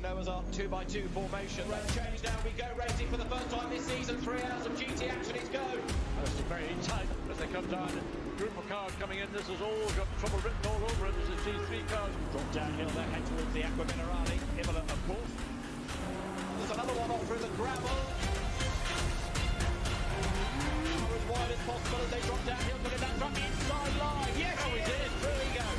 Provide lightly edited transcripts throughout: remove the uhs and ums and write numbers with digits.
Noah's Ark 2x2 formation. Road change now, we go racing for the first time this season. 3 hours of GT action is go. It's very tight as they come down. Group of cars coming in. This has all got trouble written all over it. This is G3 cars. Drop downhill there, head towards the Aqua Minerale. Imola, of course. There's another one off through the gravel. As wide as possible as they drop downhill, putting that truck inside line. Yes, he did. Through he goes.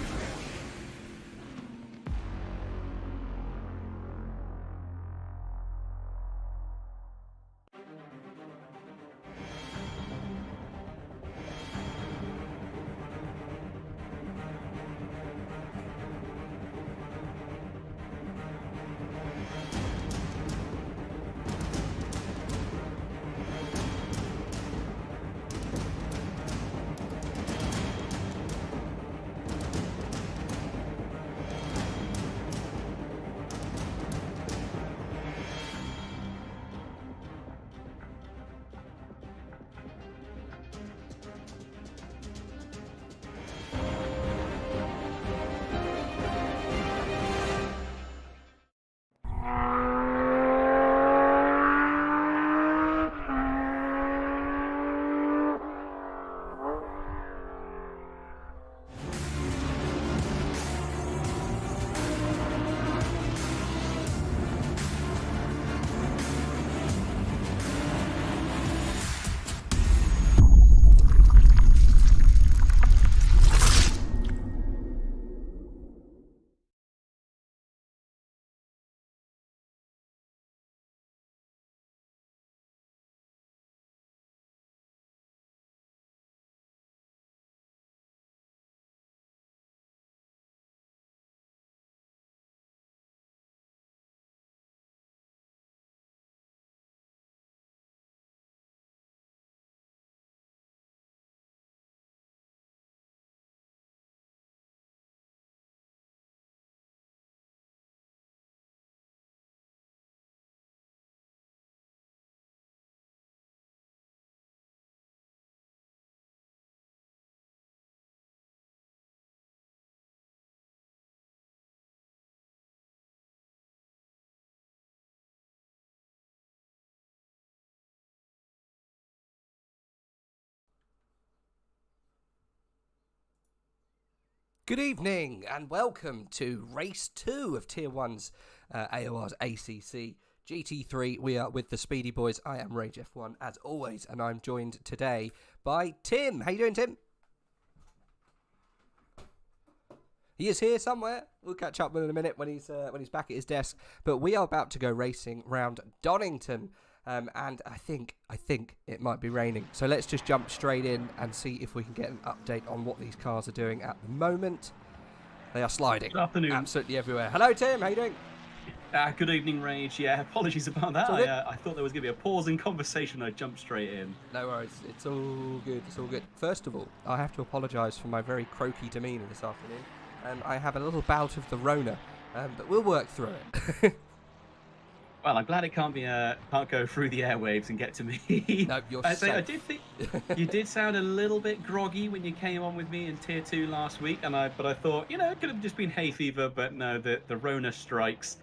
Good evening and welcome to Race 2 of Tier 1's AOR's ACC GT3. We are with the Speedy Boys. I am RageF1 as always, and I'm joined today by Tim. How you doing, Tim? He is here somewhere. We'll catch up with him in a minute when he's back at his desk. But we are about to go racing round Donington. And I think it might be raining. So let's just jump straight in and see if we can get an update on what these cars are doing at the moment. They are sliding. Good afternoon. Absolutely everywhere. Hello, Tim. How you doing? Good evening, Rage. Yeah, apologies about that. I thought there was going to be a pause in conversation. I jumped straight in. No worries. It's all good. It's all good. First of all, I have to apologise for my very croaky demeanour this afternoon. I have a little bout of the Rona, but we'll work through it. Well, I'm glad it can't go through the airwaves and get to me. No, you're safe. I did think you did sound a little bit groggy when you came on with me in Tier 2 last week, but I thought, it could have just been hay fever, but no, the Rona strikes.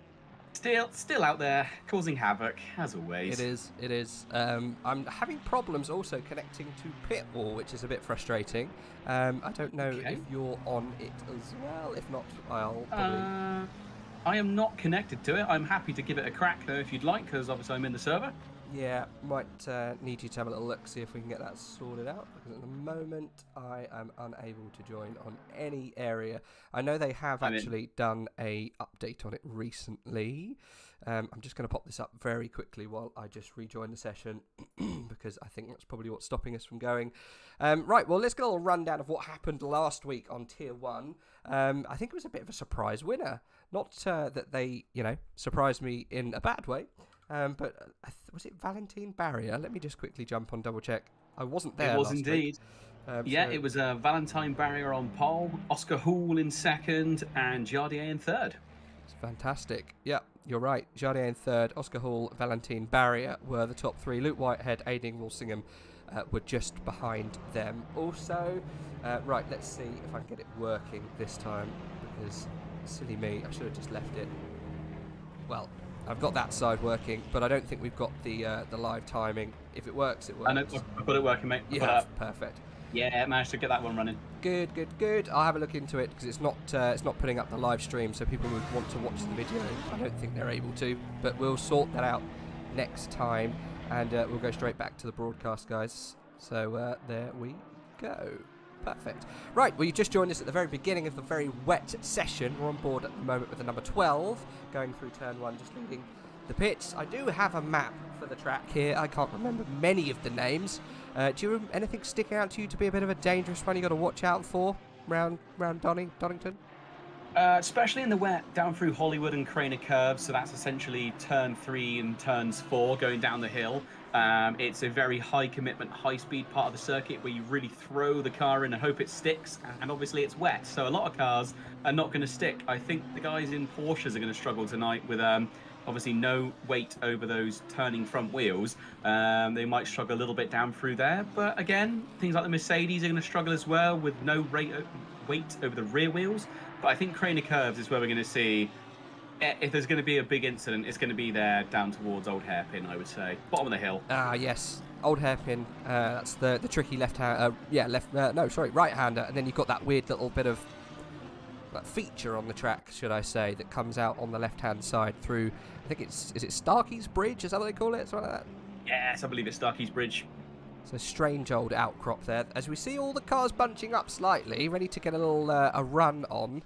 Still out there, causing havoc, as always. It is. I'm having problems also connecting to Pit Wall, which is a bit frustrating. I don't know if you're on it as well. If not, I'll probably... I am not connected to it. I'm happy to give it a crack, though, if you'd like, because obviously I'm in the server. Yeah, might need you to have a little look, see if we can get that sorted out, because at the moment I am unable to join on any area. I know they have actually done a update on it recently. I'm just going to pop this up very quickly while I just rejoin the session, because I think that's probably what's stopping us from going. Right, well, let's get a little rundown of what happened last week on Tier 1. I think it was a bit of a surprise winner. Not that they, surprised me in a bad way. But was it Valentine Barrier? Let me just quickly jump on, double check. I wasn't there. It was last indeed. Week. It was Valentine Barrier on pole, Oscar Hall in second, and Jardier in third. It's fantastic. Yeah, you're right. Jardier in third, Oscar Hall, Valentine Barrier were the top three. Luke Whitehead, Aiding Walsingham were just behind them. Also, right, let's see if I can get it working this time, because silly me, I should have just left it. Well, I've got that side working, but I don't think we've got the live timing. If it works, it works. I know, I've got it working, mate. You have? Perfect. Yeah, managed to get that one running. Good, good, good. I'll have a look into it because it's not putting up the live stream, so people would want to watch the video. I don't think they're able to, but we'll sort that out next time, and we'll go straight back to the broadcast, guys. So there we go. Perfect. Right, well, you just joined us at the very beginning of the very wet session. We're on board at the moment with the number 12, going through turn 1, just leading the pits. I do have a map for the track here. I can't remember many of the names. Do you anything sticking out to you to be a bit of a dangerous one you got to watch out for round Donington? Especially in the wet, down through Hollywood and Craner curves, so that's essentially turn 3 and turns 4 going down the hill. It's a very high commitment, high speed part of the circuit where you really throw the car in and hope it sticks, and obviously it's wet, so a lot of cars are not going to stick. I think the guys in Porsches are going to struggle tonight with obviously no weight over those turning front wheels. They might struggle a little bit down through there, but again, things like the Mercedes are going to struggle as well with no weight over the rear wheels. But I think Craner curves is where we're going to see, if there's going to be a big incident, it's going to be there down towards Old Hairpin, I would say. Bottom of the hill. Ah, yes. Old Hairpin. That's the tricky left-hand... right-hander. And then you've got that weird little bit of feature on the track, should I say, that comes out on the left-hand side through... I think is it Starkey's Bridge? Is that what they call it? Something like that? Yes, I believe it's Starkey's Bridge. It's a strange old outcrop there. As we see all the cars bunching up slightly, ready to get a little a run on.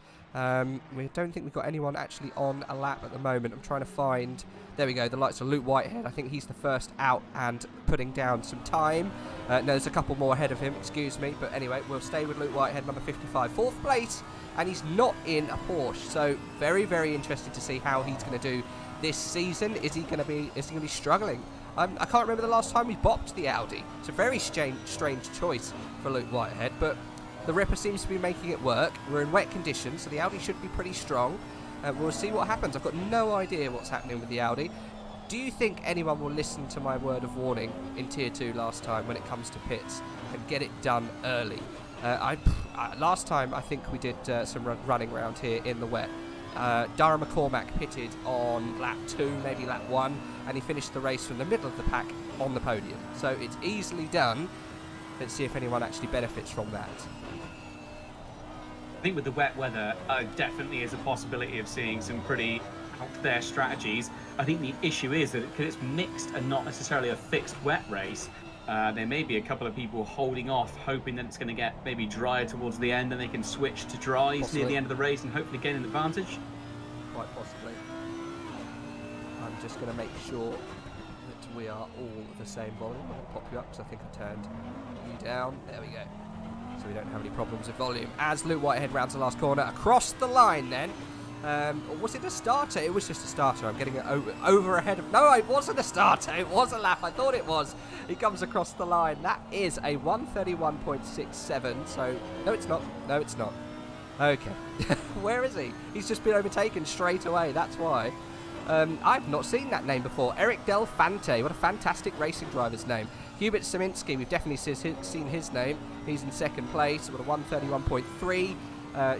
We don't think we've got anyone actually on a lap at the moment. I'm trying to find... There we go, the lights of Luke Whitehead. I think he's the first out and putting down some time. No, there's a couple more ahead of him, excuse me. But anyway, we'll stay with Luke Whitehead, number 55. 4th place, and he's not in a Porsche. So very, very interested to see how he's going to do this season. Is he going to be struggling? I can't remember the last time we bopped the Audi. It's a very strange choice for Luke Whitehead, but the Ripper seems to be making it work. We're in wet conditions, so the Audi should be pretty strong. We'll see what happens. I've got no idea what's happening with the Audi. Do you think anyone will listen to my word of warning in Tier 2 last time when it comes to pits and get it done early? Last time, I think we did some running around here in the wet. Dara McCormack pitted on lap 2, maybe lap 1, and he finished the race from the middle of the pack on the podium. So it's easily done. Let's see if anyone actually benefits from that. I think with the wet weather, definitely is a possibility of seeing some pretty out there strategies. I think the issue is that because it's mixed and not necessarily a fixed wet race, there may be a couple of people holding off, hoping that it's going to get maybe drier towards the end and they can switch to dries near the end of the race and hopefully gain an advantage. Quite possibly. I'm just going to make sure that we are all the same volume. I'm going to pop you up because I think I turned you down. There we go. So we don't have any problems with volume. As Luke Whitehead rounds the last corner, across the line then. Or was it a starter? It was just a starter. I'm getting it over ahead of... No, it wasn't a starter. It was a lap. I thought it was. He comes across the line. That is a 1:31.67. So, no, it's not. No, it's not. Okay. Where is he? He's just been overtaken straight away. That's why. I've not seen that name before. Eric Del Fante. What a fantastic racing driver's name. Hubert Siminski. We've definitely seen his name. He's in 2nd place with a 1:31.3.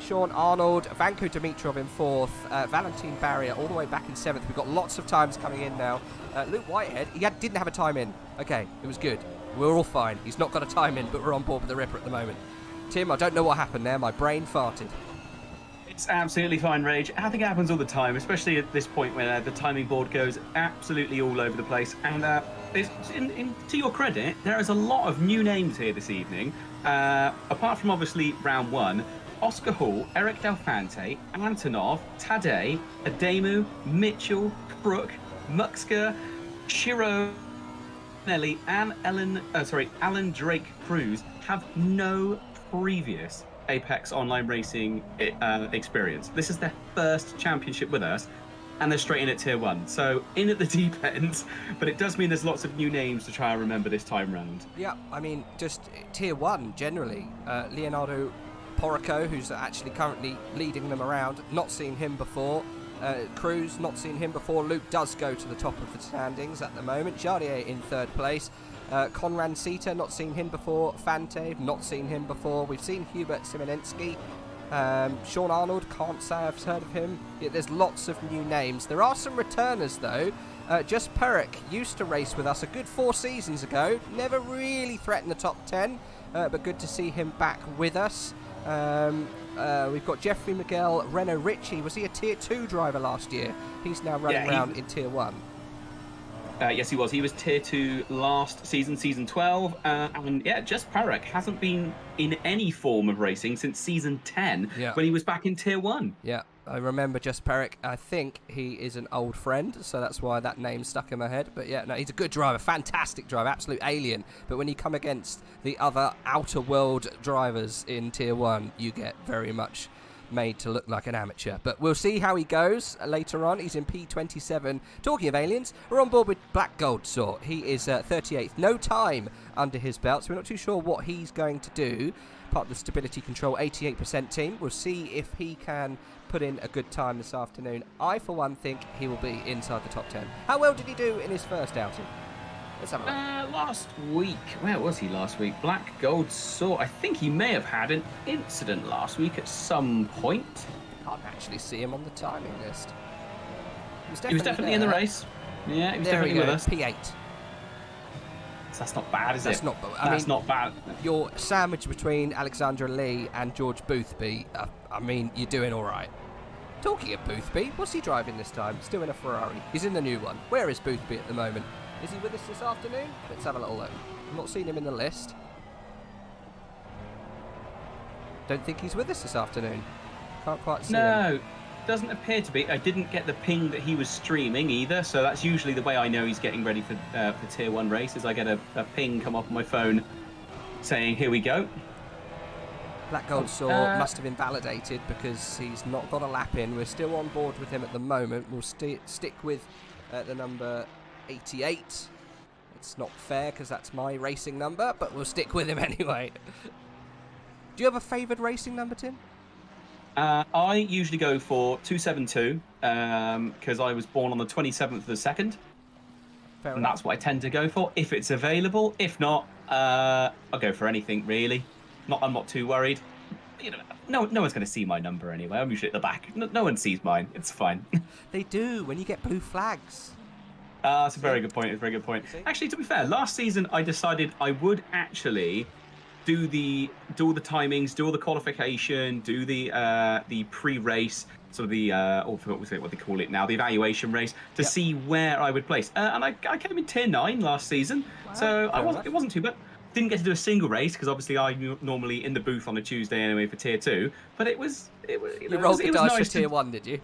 Sean Arnold, Vanko Dimitrov in 4th, Valentin Barrier all the way back in 7th. We've got lots of times coming in now. Luke Whitehead, he didn't have a time in. Okay, it was good. We're all fine. He's not got a time in, but we're on board with the Ripper at the moment. Tim, I don't know what happened there. My brain farted. It's absolutely fine, Rage. I think it happens all the time, especially at this point where the timing board goes absolutely all over the place. And to your credit, there is a lot of new names here this evening. Apart from obviously round 1, Oscar Hall, Eric Del Fante, Antonov, Tadej, Ademu, Mitchell, Crook, Muxka, Shiro, Nelly, and Alan Drake Cruz have no previous Apex Online Racing experience. This is their first championship with us, and they're straight in at Tier 1. So in at the deep end, but it does mean there's lots of new names to try and remember this time round. Yeah, I mean, just Tier 1 generally. Leonardo Porrico, who's actually currently leading them around, not seen him before. Cruz, not seen him before. Luke does go to the top of the standings at the moment. Jardier in 3rd place. Konrad Sita, not seen him before. Fante, not seen him before. We've seen Hubert Simonensky. Sean Arnold, can't say I've heard of him. Yeah, there's lots of new names. There are some returners though. Just Perrick used to race with us a good 4 seasons ago. Never really threatened the top 10, but good to see him back with us. We've got Jeffrey Miguel, Renault Ritchie. Was he a Tier 2 driver last year? He's now running around in Tier 1. Yes, he was. He was Tier 2 last season, Season 12. And yeah, Just Perrick hasn't been in any form of racing since Season 10, when he was back in Tier 1. Yeah, I remember Just Perrick. I think he is an old friend, so that's why that name stuck in my head. But yeah, no, he's a good driver, fantastic driver, absolute alien. But when you come against the other outer world drivers in Tier 1, you get very much made to look like an amateur. But we'll see how he goes later on. He's in P27. Talking of aliens, we're on board with Black Gold Sort. He is 38th. No time under his belt, so we're not too sure what he's going to do. Part of the Stability Control 88% team. We'll see if he can put in a good time this afternoon. I, for one, think he will be inside the top 10. How well did he do in his first outing? Let's have a look. Last week, where was he last week? Black Gold Sort. I think he may have had an incident last week at some point. Can't actually see him on the timing list. He was definitely in the race. Yeah, he was there definitely with us. P8. So that's not bad, is it? That's not. That's not bad. You're sandwiched between Alexandra Lee and George Boothby. I mean, you're doing all right. Talking of Boothby, what's he driving this time? Still in a Ferrari. He's in the new one. Where is Boothby at the moment? Is he with us this afternoon? Let's have a little look. I've not seen him in the list. Don't think he's with us this afternoon. Can't quite see him. No, doesn't appear to be. I didn't get the ping that he was streaming either, so that's usually the way I know he's getting ready for Tier 1 races. I get a ping come up on my phone saying, here we go. Black Gold Saw must have invalidated because he's not got a lap in. We're still on board with him at the moment. We'll stick with the number 88. It's not fair because that's my racing number, but we'll stick with him anyway. Do you have a favoured racing number, Tim? I usually go for 272 because I was born on the 27th of the 2nd. Fair and enough. that's what I tend to go for if it's available. If not, I'll go for anything really. I'm not too worried. You know, no one's going to see my number anyway. I'm usually at the back. No one sees mine. It's fine. They do when you get blue flags. That's a very good point. It's a very good point. Actually, to be fair, last season I decided I would actually do all the timings, do all the qualification, do the pre-race, sort of the what they call it now, the evaluation race, to see where I would place. And I came in Tier 9 last season, so it wasn't too bad. Didn't get to do a single race because obviously I'm normally in the booth on a Tuesday anyway for Tier 2. But it was You rolled the dice for Tier 1, did you?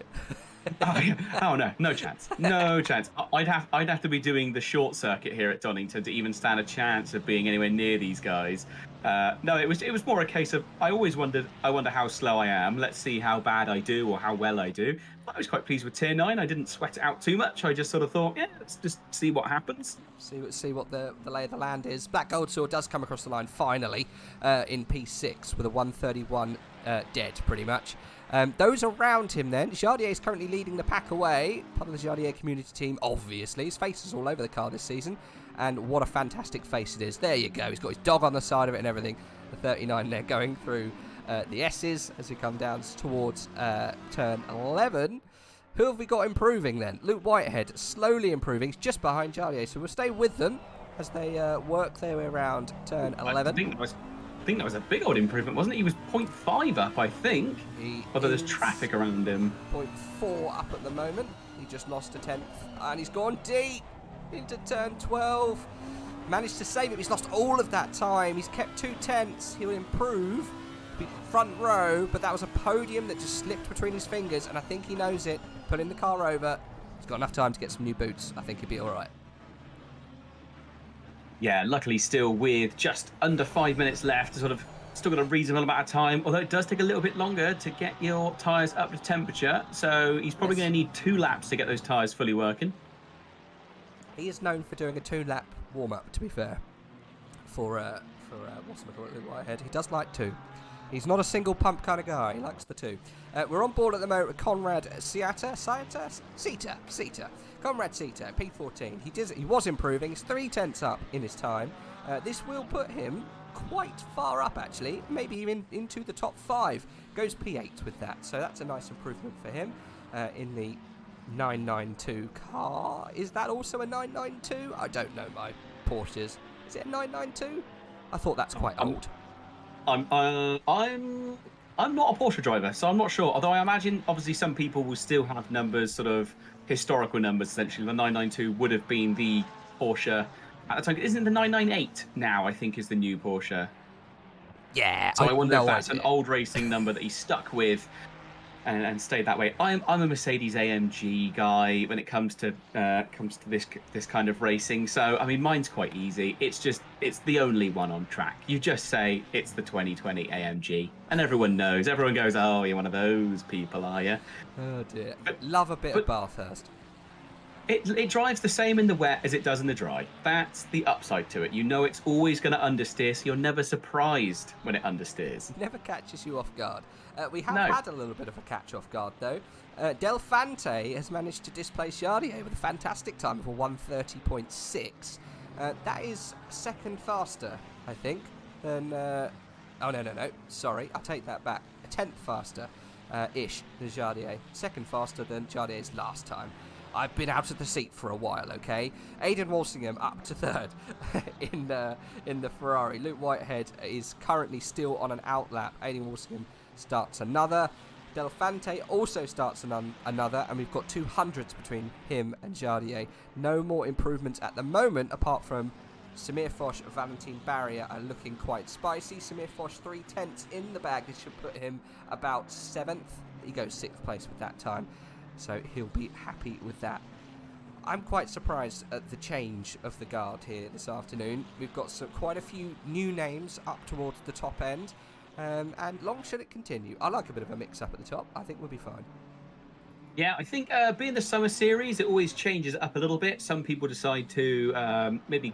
Oh no chance, no chance. I'd have to be doing the short circuit here at Donington to even stand a chance of being anywhere near these guys. No, it was more a case of I wonder how slow I am. Let's see how bad I do or how well I do. I was quite pleased with Tier 9. I didn't sweat it out too much. I just sort of thought, let's just see what happens. See what the lay of the land is. Black Gold Sword does come across the line finally in P6 with a 131 dead, pretty much. Those around him then, Jardier is currently leading the pack away. Part of the Jardier community team, obviously. His face is all over the car this season. And what a fantastic face it is. There you go. He's got his dog on the side of it and everything. The 39 there going through the S's as we come down towards turn 11. Who have we got improving then? Luke Whitehead slowly improving. He's just behind Jardier. So we'll stay with them as they work their way around turn 11. I think that was a big old improvement, wasn't it? He was 0.5 up, I think. Although there's traffic around him. 0.4 up at the moment. He just lost a tenth. And he's gone deep into turn 12. Managed to save it. He's lost all of that time. He's kept 2 tenths. He'll improve. Be front row. But that was a podium that just slipped between his fingers. And I think he knows it. Pulling the car over. He's got enough time to get some new boots. I think he'll be all right. Yeah, luckily still with just under 5 minutes left, still got a reasonable amount of time, although it does take a little bit longer to get your tyres up to temperature, so he's probably going to need 2 laps to get those tyres fully working. He is known for doing a 2-lap warm-up, to be fair, for what's it called, Whitehead. He does like 2. He's not a single pump kind of guy. He likes the 2. We're on board at the moment with Conrad Seater. Conrad Seater, P14. He was improving. He's 3 tenths up in his time. This will put him quite far up, actually, maybe even into the top 5. Goes P8 with that, so that's a nice improvement for him in the 992 car. Is that also a 992? I don't know my Porsches. Is it a 992? I thought that's quite old. I'm not a Porsche driver, so I'm not sure. Although I imagine, obviously, some people will still have numbers, sort of historical numbers. Essentially, the 992 would have been the Porsche at the time. Isn't it the 998 now? I think is the new Porsche. Yeah. So I wonder if that's an old racing number that he's stuck with and stayed that way. I'm a Mercedes AMG guy when it comes to this kind of racing. So I mean, mine's quite easy. It's the only one on track. You just say it's the 2020 AMG, and everyone knows. Everyone goes, "Oh, you're one of those people, are you?" Oh dear. Love a bit of Bathurst. It drives the same in the wet as it does in the dry. That's the upside to it. You know it's always going to understeer, so you're never surprised when it understeers. It never catches you off guard. We have No. had a little bit of a catch off guard, though. Del Fante has managed to displace Jardier with a fantastic time of a 1:30.6. That is second faster, I think, than... oh, no. Sorry, I take that back. A 10th faster, ish, than Jardier. Second faster than Jardier's last time. I've been out of the seat for a while, okay? Aidan Walsingham up to third in the Ferrari. Luke Whitehead is currently still on an outlap. Aidan Walsingham starts another. Del Fante also starts another, and we've got 200s between him and Jardier. No more improvements at the moment, apart from Samir Foch, Valentin Barrier are looking quite spicy. Samir Foch 3/10 in the bag. This should put him about 7th. He goes 6th place with that time, so he'll be happy with that. I'm quite surprised at the change of the guard here this afternoon. We've got quite a few new names up towards the top end, and long should it continue. I like a bit of a mix-up at the top. I think we'll be fine. Yeah, I think being the summer series, it always changes it up a little bit. Some people decide to maybe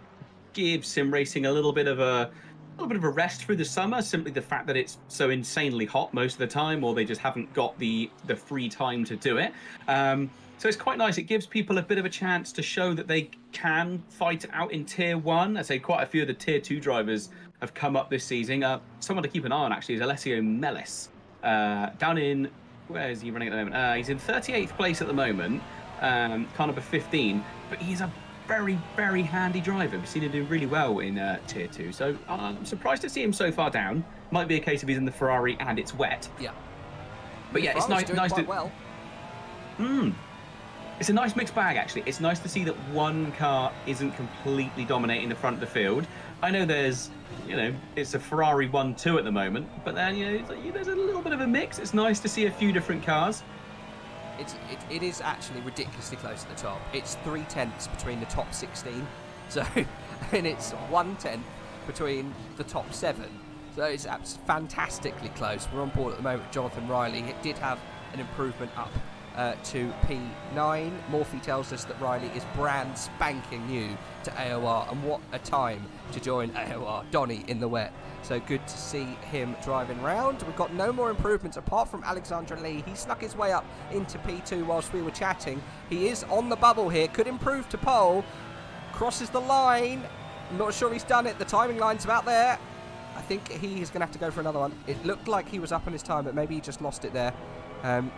give sim racing a little bit of a rest through the summer, simply the fact that it's so insanely hot most of the time, or they just haven't got the free time to do it. So it's quite nice. It gives people a bit of a chance to show that they can fight out in Tier 1. I say quite a few of the Tier 2 drivers have come up this season. Someone to keep an eye on, actually, is Alessio Mellis. Down in... Where is he running at the moment? He's in 38th place at the moment, car number 15, but he's a very, very handy driver. We've seen him do really well in Tier 2, so I'm surprised to see him so far down. Might be a case of he's in the Ferrari and it's wet. Yeah. But yeah, it's nice to... well. It's a nice mixed bag, actually. It's nice to see that one car isn't completely dominating the front of the field. I know there's, it's a Ferrari 1-2 at the moment, but then, there's a little bit of a mix. It's nice to see a few different cars. It is actually ridiculously close at the top. It's 3/10 between the top 16, so and it's 1/10 between the top 7. So it's fantastically close. We're on board at the moment. Jonathan Riley, it did have an improvement up to P9. Morphy tells us that Riley is brand spanking new to AOR, and what a time to join AOR. Donny in the wet. So good to see him driving round. We've got no more improvements apart from Alexander Lee. He snuck his way up into P2 whilst we were chatting. He is on the bubble here. Could improve to pole. Crosses the line. I'm not sure he's done it. The timing line's about there. I think he is going to have to go for another one. It looked like he was up on his time, but maybe he just lost it there.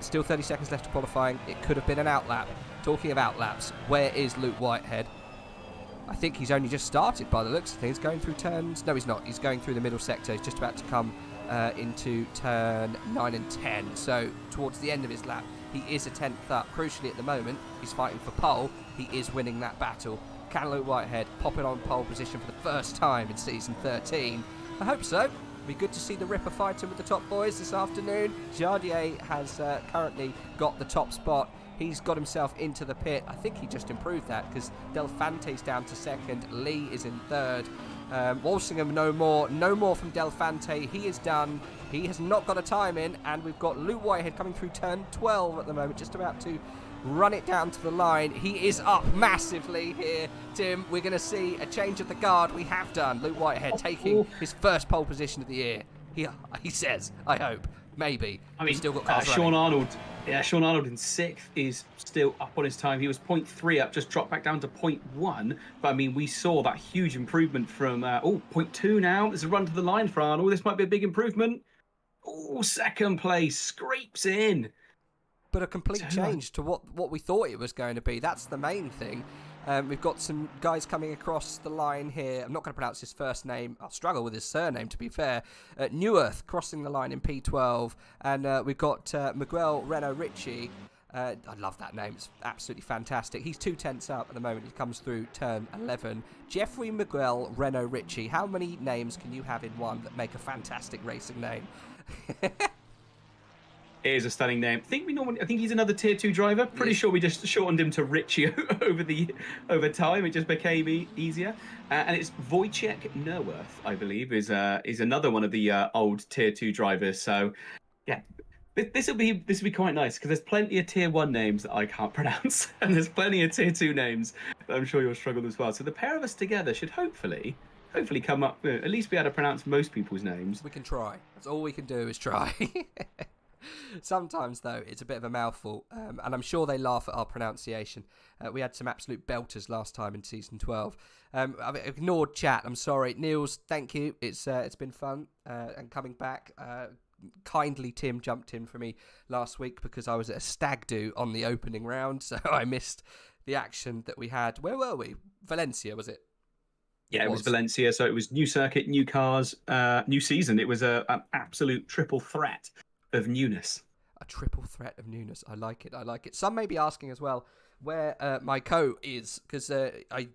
Still 30 seconds left of qualifying. It could have been an outlap. Talking of outlaps, where is Luke Whitehead? I think he's only just started by the looks of things, going through turns. No, he's not. He's going through the middle sector. He's just about to come into turn 9 and 10. So towards the end of his lap, he is a 10th up. Crucially at the moment, he's fighting for pole. He is winning that battle. Can Luke Whitehead pop it on pole position for the first time in season 13? I hope so. It'll be good to see the Ripper fighting with the top boys this afternoon. Jardier has currently got the top spot. He's got himself into the pit. I think he just improved that because Del Fante's down to second. Lee is in third. Walsingham no more from Del Fante. He is done. He has not got a time in, and we've got Luke Whitehead coming through turn 12 at the moment, just about to run it down to the line. He is up massively here, Tim. We're going to see a change of the guard. We have done. Luke Whitehead taking his first pole position of the year. He says, I hope. Maybe. I mean, he's still got cars Sean running. Arnold. Yeah, Sean Arnold in 6th is still up on his time. He was 0.3 up, just dropped back down to 0.1. But I mean, we saw that huge improvement from 0.2 now. There's a run to the line for Arnold. This might be a big improvement. Oh, 2nd place, scrapes in. But a complete change to what we thought it was going to be. That's the main thing. We've got some guys coming across the line here. I'm not going to pronounce his first name. I'll struggle with his surname, to be fair. Neworth crossing the line in P12. And we've got Miguel Reno Ricci. I love that name. It's absolutely fantastic. He's 2/10 up at the moment. He comes through turn 11. Jeffrey Miguel Reno Ricci. How many names can you have in one that make a fantastic racing name? It is a stunning name. I think he's another tier 2 driver. Pretty sure we just shortened him to Richie over time. It just became easier. And it's Wojciech Neuwirth, I believe, is another one of the old tier 2 drivers. So yeah, this will be quite nice because there's plenty of tier 1 names that I can't pronounce, and there's plenty of tier 2 names that I'm sure you'll struggle as well. So the pair of us together should hopefully come up, at least be able to pronounce most people's names. We can try. That's all we can do is try. Sometimes, though, it's a bit of a mouthful, and I'm sure they laugh at our pronunciation. We had some absolute belters last time in Season 12. I've ignored chat, I'm sorry. Niels, thank you. It's been fun, and coming back. Kindly, Tim jumped in for me last week because I was at a stag do on the opening round, so I missed the action that we had. Where were we? Valencia, was it? Yeah, it was Valencia, so it was new circuit, new cars, new season. It was an absolute triple threat of newness. A triple threat of newness. I like it. Some may be asking as well where my co is, because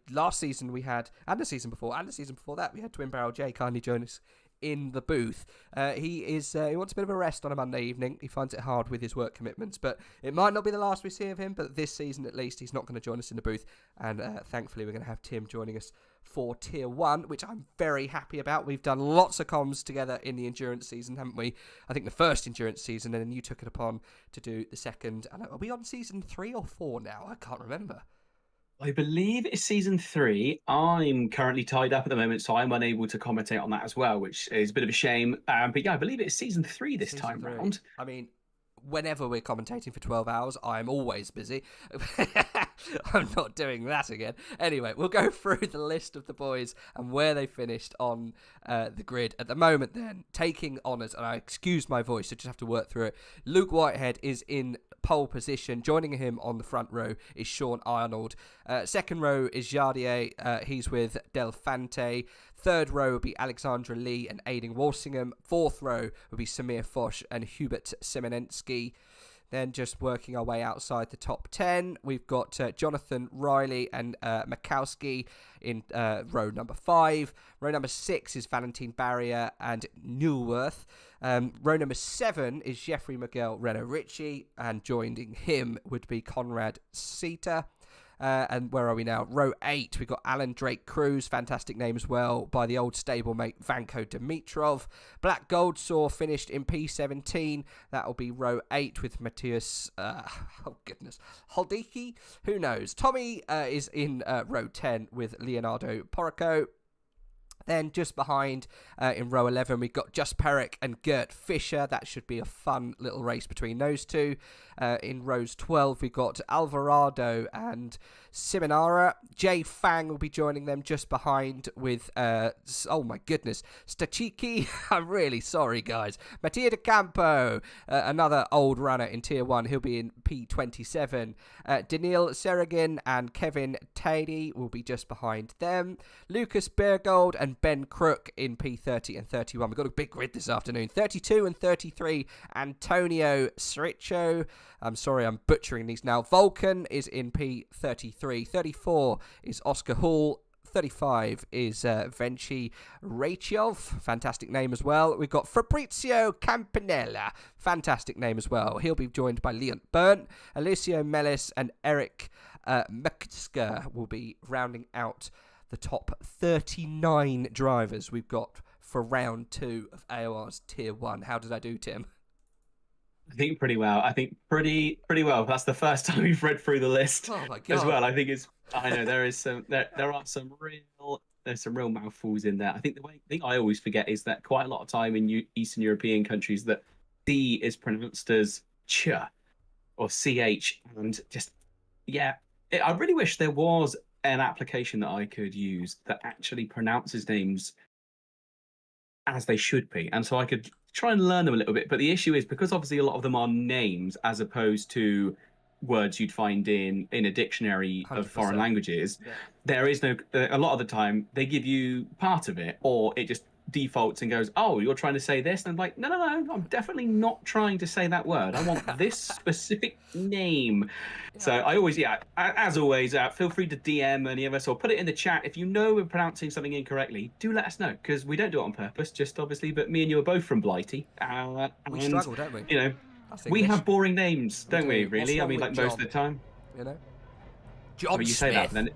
last season we had, and the season before that, we had Twin Barrel J kindly join us in the booth. He wants a bit of a rest on a Monday evening. He finds it hard with his work commitments, but it might not be the last we see of him. But this season, at least, he's not going to join us in the booth, and thankfully, we're going to have Tim joining us for Tier 1, which I'm very happy about. We've done lots of comms together in the endurance season, haven't we? I think the first endurance season, and then you took it upon to do the second. And are we on season 3 or 4 now? I can't remember. I believe it's season 3. I'm currently tied up at the moment, so I'm unable to commentate on that as well, which is a bit of a shame. But yeah, I believe it's season 3 this time round. I mean, whenever we're commentating for 12 hours, I'm always busy. I'm not doing that again. Anyway, we'll go through the list of the boys and where they finished on the grid. At the moment, then, taking honours, and I excuse my voice, I just have to work through it. Luke Whitehead is in pole position. Joining him on the front row is Sean Arnold. Second row is Jardier. He's with Del Fante. Third row will be Alexandra Lee and Aidan Walsingham. Fourth row will be Samir Foch and Hubert Simonensky. Then just working our way outside the top 10, we've got Jonathan Riley and Makowski in row number 5. Row number 6 is Valentine Barrier and Newworth. Row number 7 is Jeffrey Miguel Reno Ricci, and joining him would be Conrad Sita. And where are we now? Row 8, we've got Alan Drake Cruz, fantastic name as well, by the old stablemate Vanko Dimitrov. Black Gold Saw finished in P17. That will be row 8 with Matthias, Holdiki? Who knows? Tommy is in row 10 with Leonardo Porrico. Then just behind, in row 11, we've got Just Perrick and Gert Fischer. That should be a fun little race between those two. In rows 12, we've got Alvarado and Simonara. Jay Fang will be joining them just behind with, oh my goodness, Stachiki. I'm really sorry, guys. Mattia De Campo, another old runner in Tier 1. He'll be in P27. Daniil Seragin and Kevin Tady will be just behind them. Lucas Bergold and Ben Crook in P30 and 31. We've got a big grid this afternoon. 32 and 33, Antonio Sricho. I'm sorry, I'm butchering these now. Vulcan is in P33. 34 is Oscar Hall. 35 is Venci Rachel. Fantastic name as well. We've got Fabrizio Campanella. Fantastic name as well. He'll be joined by Leon Burnt. Alicio Mellis and Eric Mekska will be rounding out the top 39 drivers we've got for round 2 of AOR's Tier 1. How did I do, Tim? I think pretty well. Pretty well. That's the first time we've read through the list as well. I think there are some real mouthfuls in there. I think the thing I always forget is that quite a lot of time in Eastern European countries that D is pronounced as ch. or CH, and just yeah, I really wish there was an application that I could use that actually pronounces names as they should be, and so I could try and learn them a little bit. But the issue is, because obviously a lot of them are names as opposed to words you'd find in a dictionary of 100%. foreign languages, Yeah. there is no, a lot of the time they give you part of it, or it just defaults and goes, oh, you're trying to say this, and I'm like, no, I'm definitely not trying to say that word. I want this specific name. So I always, as always, feel free to DM any of us or put it in the chat if you know we're pronouncing something incorrectly. Do let us know, because we don't do it on purpose, just obviously. But me and you are both from Blighty, We and, struggle, don't we? you know, That's we English. have boring names, don't we? do. Really, What's I wrong mean, with like most John? of the time. You know, I John mean, you Smith. say that,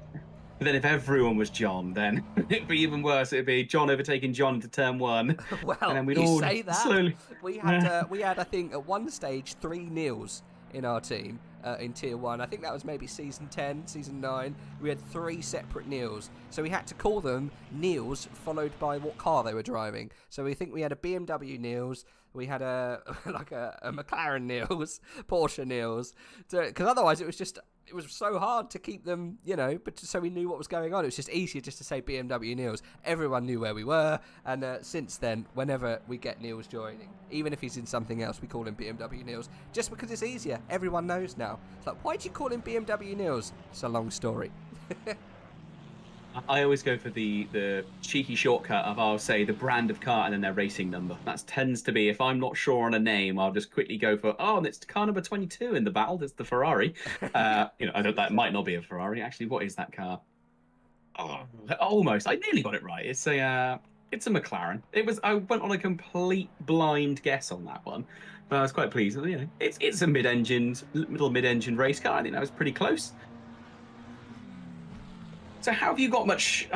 but then if everyone was John, then it'd be even worse. It'd be John overtaking John into turn 1. Well, and then we'd you all say that. slowly. We had, I think, at one stage 3 Neils in our team in Tier 1. I think that was maybe Season 10, Season 9. We had 3 separate Neils. So we had to call them Neils, followed by what car they were driving. So we think we had a BMW Neils, we had a McLaren Neils, Porsche Neils. Because otherwise it was so hard to keep them, you know, but so we knew what was going on. It was just easier just to say BMW Neils. Everyone knew where we were, and since then, whenever we get Neils joining, even if he's in something else, we call him BMW Neils, just because it's easier. Everyone knows now. It's like, why'd you call him BMW Neils? It's a long story. I always go for the cheeky shortcut of, I'll say the brand of car and then their racing number. That tends to be, if I'm not sure on a name, I'll just quickly go for, and it's car number 22 in the battle. That's the Ferrari. That might not be a Ferrari. Actually, what is that car? Oh, almost. I nearly got it right. It's a McLaren. I went on a complete blind guess on that one, but I was quite pleased. You know, it's a middle mid-engine race car. I think that was pretty close. So have you got much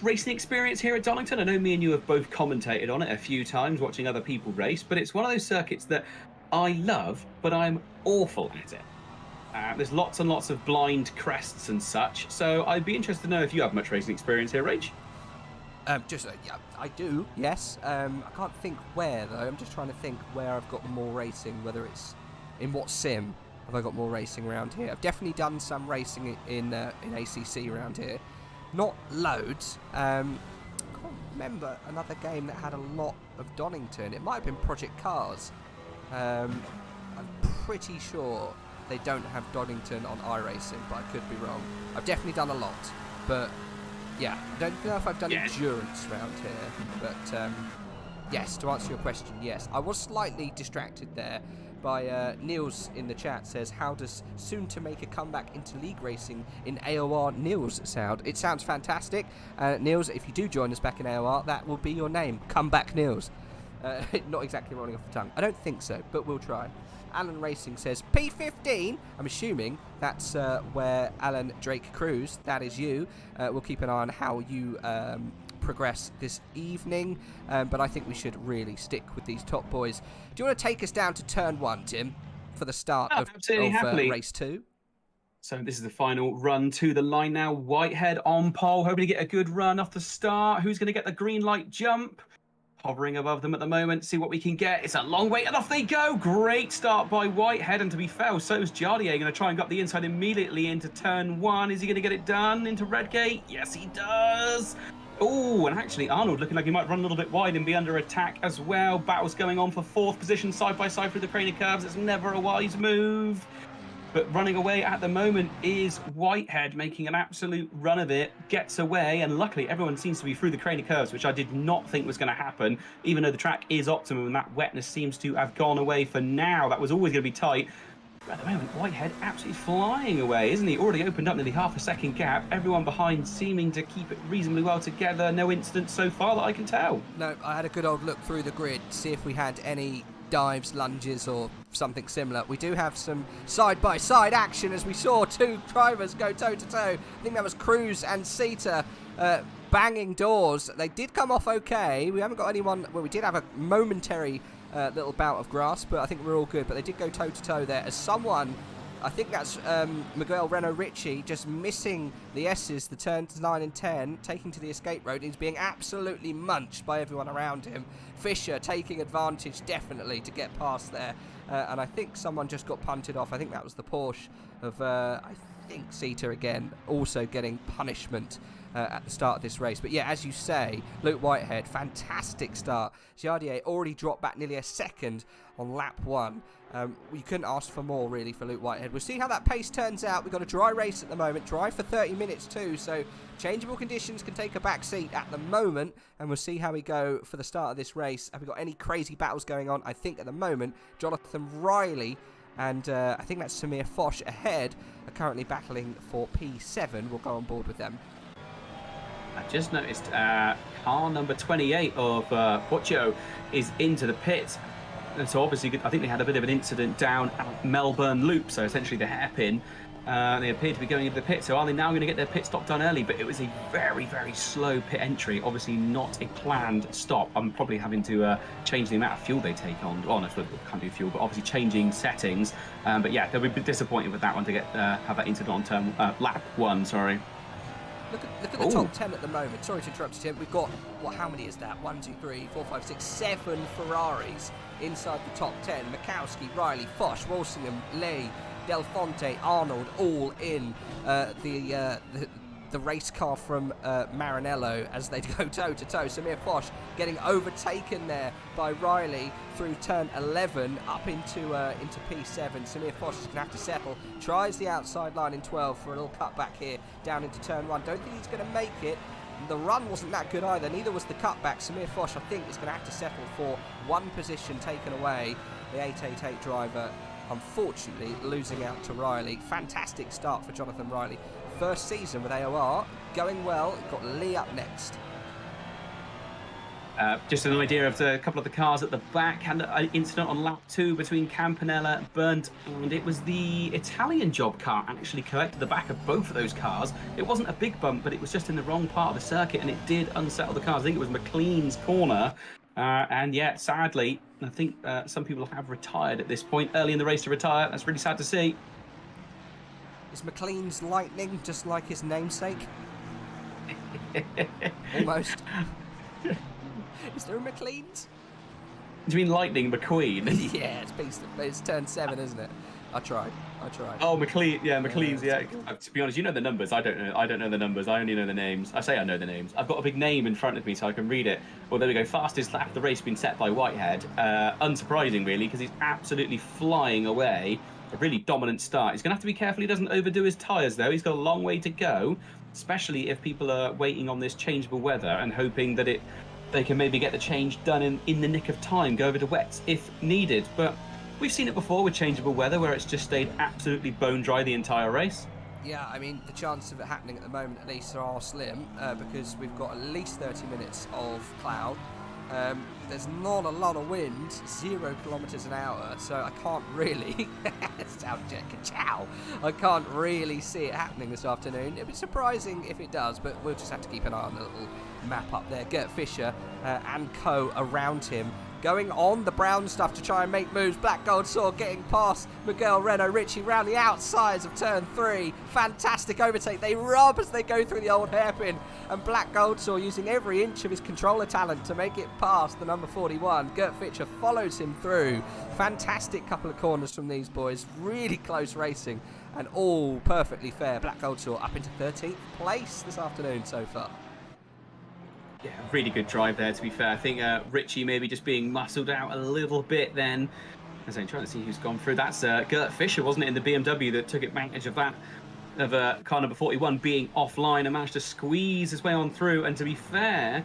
racing experience here at Donington? I know me and you have both commentated on it a few times, watching other people race, but it's one of those circuits that I love, but I'm awful at it. There's lots and lots of blind crests and such, so I'd be interested to know if you have much racing experience here, Rage. I do, yes. I can't think where, though. I'm just trying to think where I've got more racing, whether it's in what sim have I got more racing around here. I've definitely done some racing in ACC around here. Not loads. I can't remember another game that had a lot of Donington. It might have been Project Cars. I'm pretty sure they don't have Donington on iRacing, but I could be wrong. I've definitely done a lot, but yeah, I don't know if I've done endurance around here. But yes, to answer your question, yes. I was slightly distracted there by Niels in the chat. Says, how does soon to make a comeback into league racing in AOR Niels sound? It sounds fantastic. Niels, if you do join us back in AOR, that will be your name, Comeback Niels. Not exactly rolling off the tongue. I don't think so, but we'll try. Alan Racing says, P15. I'm assuming that's where Alan Drake Cruz, that is you. We'll keep an eye on how you progress this evening, but I think we should really stick with these top boys. Do you want to take us down to turn 1, Tim, for the start of race 2? So this is the final run to the line now. Whitehead on pole, hoping to get a good run off the start. Who's going to get the green light jump? Hovering above them at the moment, see what we can get. It's a long way, and off they go. Great start by Whitehead, and to be fair, so is Jardier going to try and go up the inside immediately into turn 1. Is he going to get it done into Redgate? Yes, he does. Oh, and actually Arnold looking like he might run a little bit wide and be under attack as well. Battles going on for 4th position, side by side through the crane of curves. It's never a wise move. But running away at the moment is Whitehead, making an absolute run of it, gets away, and luckily everyone seems to be through the crane of curves, which I did not think was going to happen, even though the track is optimum and that wetness seems to have gone away for now. That was always going to be tight. But at the moment, Whitehead absolutely flying away, isn't he? Already opened up nearly half a second gap. Everyone behind seeming to keep it reasonably well together. No incidents so far that I can tell. No, I had a good old look through the grid, see if we had any dives, lunges, or something similar. We do have some side-by-side action as we saw 2 drivers go toe-to-toe. I think that was Cruz and Sita banging doors. They did come off okay. We haven't got anyone... Well, we did have a momentary little bout of grass, but I think we're all good. But they did go toe-to-toe there as someone... I think that's Miguel Renault Ricci just missing the S's, the turns 9 and 10, taking to the escape road. He's being absolutely munched by everyone around him. Fisher taking advantage definitely to get past there. And I think someone just got punted off. I think that was the Porsche of, I think, Sita again, also getting punishment at the start of this race. But yeah, as you say, Luke Whitehead, fantastic start. Giardier already dropped back nearly a second on lap 1. You couldn't ask for more, really, for Luke Whitehead. We'll see how that pace turns out. We've got a dry race at the moment, dry for 30 minutes too, so changeable conditions can take a back seat at the moment, and we'll see how we go for the start of this race. Have we got any crazy battles going on? I think at the moment, Jonathan Riley and I think that's Samir Foch ahead are currently battling for P7. We'll go on board with them. I just noticed car number 28 of Pocho is into the pit. And so obviously, I think they had a bit of an incident down at Melbourne Loop, so essentially the hairpin. They appear to be going into the pit, so are they now going to get their pit stop done early? But it was a very, very slow pit entry, obviously not a planned stop. I'm probably having to change the amount of fuel they take on. Oh, no, can't do fuel, but obviously changing settings. But yeah, they'll be disappointed with that one to get have that incident on lap 1, sorry. Look at the top 10 at the moment. Sorry to interrupt you, Tim. We've got, how many is that? 1, 2, 3, 4, 5, 6, 7 Ferraris inside the top 10. Mikowski, Riley, Foch, Walsingham, Ley, Del Fonte, Arnold, all in the race car from Maranello as they go toe-to-toe. Samir Foch getting overtaken there by Riley through turn 11 up into P7. Samir Foch is going to have to settle. Tries the outside line in 12 for a little cutback here down into turn 1. Don't think he's going to make it. The run wasn't that good either, neither was the cutback. Samir Foch, I think, is going to have to settle for one position taken away. The 888 driver, unfortunately, losing out to Riley. Fantastic start for Jonathan Riley. First season with AOR, going well. Got Lee up next. Just an idea of a couple of the cars at the back. Had an incident on lap 2 between Campanella, Burnt, and it was the Italian job car actually collected the back of both of those cars. It wasn't a big bump, but it was just in the wrong part of the circuit, and it did unsettle the cars. I think it was McLean's corner. And yeah, sadly, I think some people have retired at this point, early in the race to retire. That's really sad to see. Is McLean's Lightning just like his namesake? Almost. Is there a McLean's? Do you mean Lightning McQueen? Yeah, it's turn 7, isn't it? I tried. Oh, McLean. Yeah, McLean's. Yeah. To be honest, you know the numbers. I don't know the numbers. I only know the names. I say I know the names. I've got a big name in front of me so I can read it. Well, there we go. Fastest lap of the race been set by Whitehead. Unsurprising, really, because he's absolutely flying away. A really dominant start. He's going to have to be careful he doesn't overdo his tyres, though. He's got a long way to go, especially if people are waiting on this changeable weather and hoping that they can maybe get the change done in the nick of time, go over to wets if needed. But we've seen it before with changeable weather where it's just stayed absolutely bone dry the entire race. Yeah, I mean, the chances of it happening at the moment at least are slim because we've got at least 30 minutes of cloud. There's not a lot of wind, 0 kilometers an hour, so I can't really I can't really see it happening this afternoon. It'd be surprising if it does, but we'll just have to keep an eye on the little map up there. Gert Fischer and co around him, going on the brown stuff to try and make moves. Black Gold Saw getting past Miguel Renault Ricci round the outsides of turn 3. Fantastic overtake. They rub as they go through the old hairpin. And Black Gold Saw using every inch of his controller talent to make it past the number 41. Gert Fischer follows him through. Fantastic couple of corners from these boys. Really close racing and all perfectly fair. Black Gold Saw up into 13th place this afternoon so far. Yeah, really good drive there, to be fair. I think Ritchie maybe just being muscled out a little bit then. As I'm trying to see who's gone through. That's Gert Fischer, wasn't it, in the BMW that took advantage of that, of car number 41 being offline and managed to squeeze his way on through. And to be fair,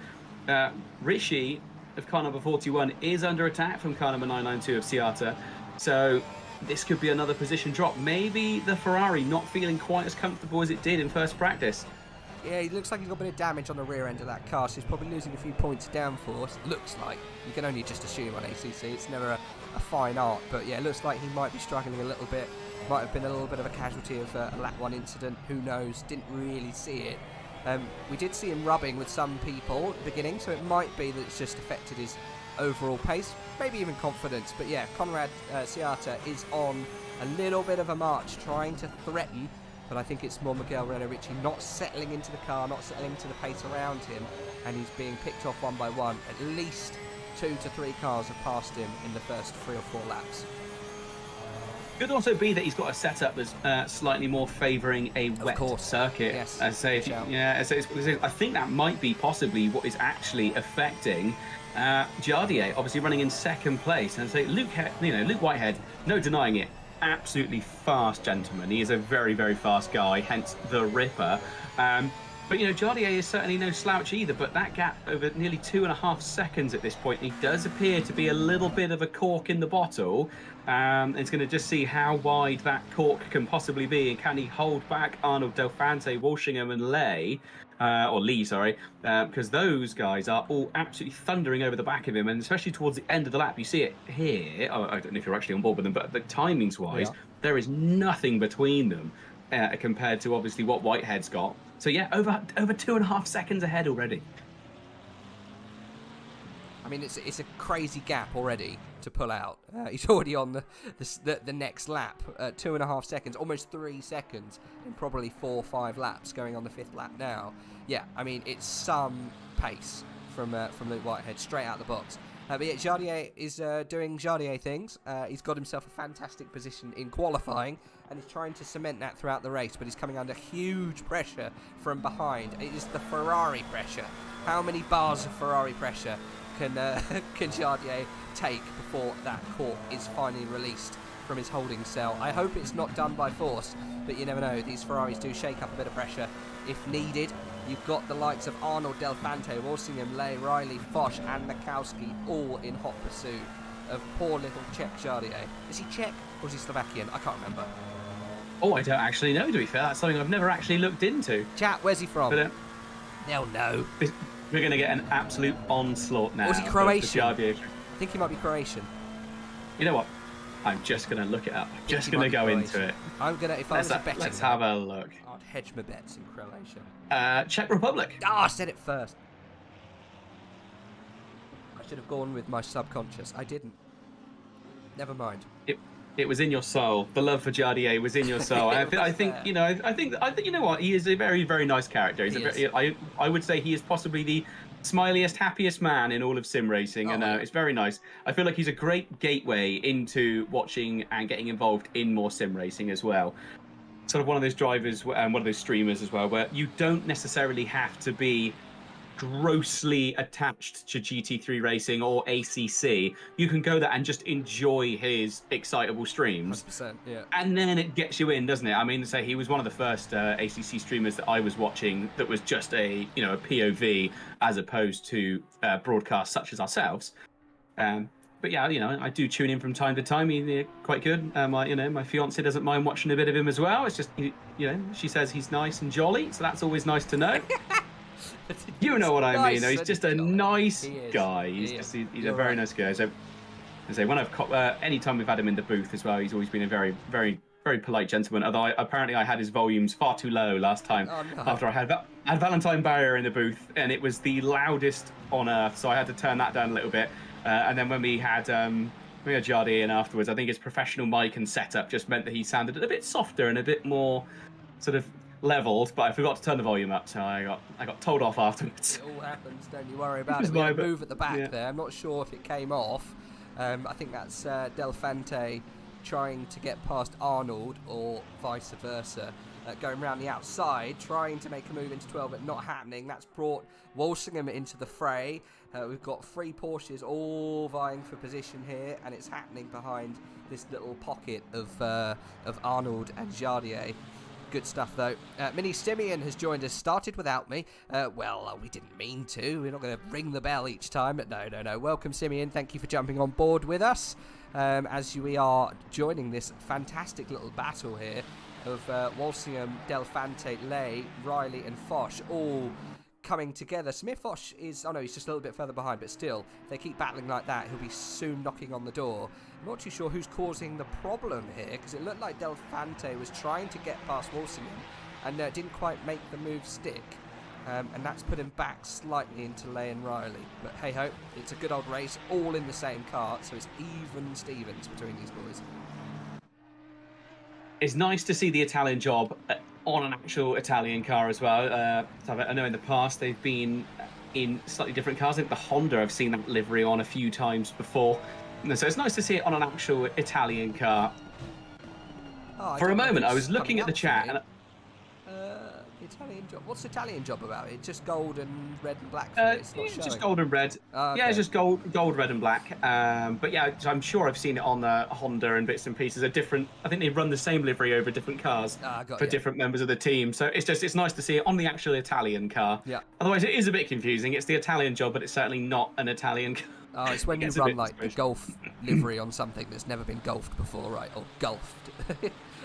Ritchie of car number 41 is under attack from car number 992 of Ciata. So this could be another position drop. Maybe the Ferrari not feeling quite as comfortable as it did in first practice. Yeah, he looks like he's got a bit of damage on the rear end of that car, so he's probably losing a few points of downforce. Looks like. You can only just assume on ACC. It's never a fine art, but yeah, it looks like he might be struggling a little bit. Might have been a little bit of a casualty of a lap 1 incident. Who knows? Didn't really see it. We did see him rubbing with some people at the beginning, so it might be that it's just affected his overall pace, maybe even confidence. But yeah, Conrad Ciata is on a little bit of a march, trying to threaten, but I think it's more Miguel Renault Ricci not settling into the car, not settling into the pace around him, and he's being picked off one by one. At least 2 to 3 cars have passed him in the first 3 or 4 laps. Could also be that he's got a setup that's slightly more favouring a wet circuit. Yes. I say, I think that might be possibly what is actually affecting Jardier, obviously running in 2nd place. And say Luke Whitehead, no denying it, absolutely fast gentleman. He is a very, very fast guy, hence the Ripper. But, Jardier is certainly no slouch either, but that gap over nearly 2.5 seconds at this point, he does appear to be a little bit of a cork in the bottle. It's going to just see how wide that cork can possibly be, and can he hold back Arnold, Delphante, Walshingham and Lee, because those guys are all absolutely thundering over the back of him, and especially towards the end of the lap, you see it here. I don't know if you're actually on board with them, but the timings-wise, there is nothing between them compared to obviously what Whitehead's got. So yeah, over 2.5 seconds ahead already. I mean, it's a crazy gap already to pull out. He's already on the next lap, 2.5 seconds, almost 3 seconds in probably 4 or 5 laps, going on the 5th lap now. Yeah, I mean, it's some pace from Luke Whitehead straight out the box. But yeah, Jardier is doing Jardier things. He's got himself a fantastic position in qualifying, and he's trying to cement that throughout the race, but he's coming under huge pressure from behind. It is the Ferrari pressure. How many bars of Ferrari pressure can Jardier take before that cork is finally released from his holding cell? I hope it's not done by force, but you never know. These Ferraris do shake up a bit of pressure if needed. You've got the likes of Arnold, Delphante, Walsingham, Ley, Riley, Foch and Mikowski all in hot pursuit of poor little Czech Jardier. Is he Czech or is he Slovakian? I can't remember. Oh, I don't actually know, to be fair. That's something I've never actually looked into. Chat, where's he from? But, they'll know. We're going to get an absolute onslaught now. Or is he Croatian? I think he might be Croatian. You know what? I'm just going to look it up. I'm just going to go into it. I'm going to, if I was a betting, let's have a look. I'd hedge my bets in Croatia. Czech Republic. Ah, I said it first. I should have gone with my subconscious. I didn't. Never mind. It was in your soul. The love for Jardier was in your soul. I think you know what? He is a very, very nice character. I would say he is possibly the smiliest, happiest man in all of sim racing, and it's very nice. I feel like he's a great gateway into watching and getting involved in more sim racing as well. Sort of one of those drivers and one of those streamers as well, where you don't necessarily have to be grossly attached to GT3 racing or ACC. You can go there and just enjoy his excitable streams. 100%, yeah. And then it gets you in, doesn't it? I mean, say he was one of the first ACC streamers that I was watching that was just a POV as opposed to broadcasts such as ourselves. But yeah, I do tune in from time to time. He's quite good. My fiance doesn't mind watching a bit of him as well. It's just, she says he's nice and jolly, so that's always nice to know. You know what I mean? He's just a nice guy. He's a very nice guy. So when anytime we've had him in the booth as well, he's always been a very, very, very polite gentleman. Although apparently I had his volumes far too low last time after I had Valentine Barrier in the booth, and it was the loudest on earth. So I had to turn that down a little bit. And then when we had Jardier in afterwards, I think his professional mic and setup just meant that he sounded a bit softer and a bit more sort of leveled, but I forgot to turn the volume up, so I got told off afterwards. It all happens, don't you worry about it. We had a move at the back there. I'm not sure if it came off. I think that's Delphante trying to get past Arnold, or vice versa. Going around the outside, trying to make a move into 12, but not happening. That's brought Walsingham into the fray. We've got 3 Porsches all vying for position here, and it's happening behind this little pocket of Arnold and Jardier. Good stuff, though. Mini Simeon has joined us. Started without me. We didn't mean to. We're not going to ring the bell each time. But no. Welcome, Simeon. Thank you for jumping on board with us as we are joining this fantastic little battle here of Walsingham, Delphante, Ley, Riley and Foch all coming together. Samir Foch is... Oh, no, he's just a little bit further behind, but still, if they keep battling like that, he'll be soon knocking on the door. I'm not too sure who's causing the problem here, because it looked like Delphante was trying to get past Walsingham and didn't quite make the move stick. And that's put him back slightly into Ley and Riley. But hey-ho, it's a good old race, all in the same car, so it's even Stevens between these boys. it's nice to see the Italian job on an actual Italian car as well. I know in the past they've been in slightly different cars. I think the Honda, I've seen that livery on a few times before. So it's nice to see it on an actual Italian car. Oh, For a moment, I was looking at the chat. And the Italian job. What's the Italian job about? It's just gold and red and black for me. It's not showing. Just gold and red. Okay. Yeah, it's just gold, red, and black. But yeah, I'm sure I've seen it on the Honda and bits and pieces. I think they run the same livery over different cars for different members of the team. So it's nice to see it on the actual Italian car. Yeah. Otherwise, it is a bit confusing. It's the Italian job, but it's certainly not an Italian car. Oh, it's when you run like the golf livery on something that's never been golfed before, right? Or golfed.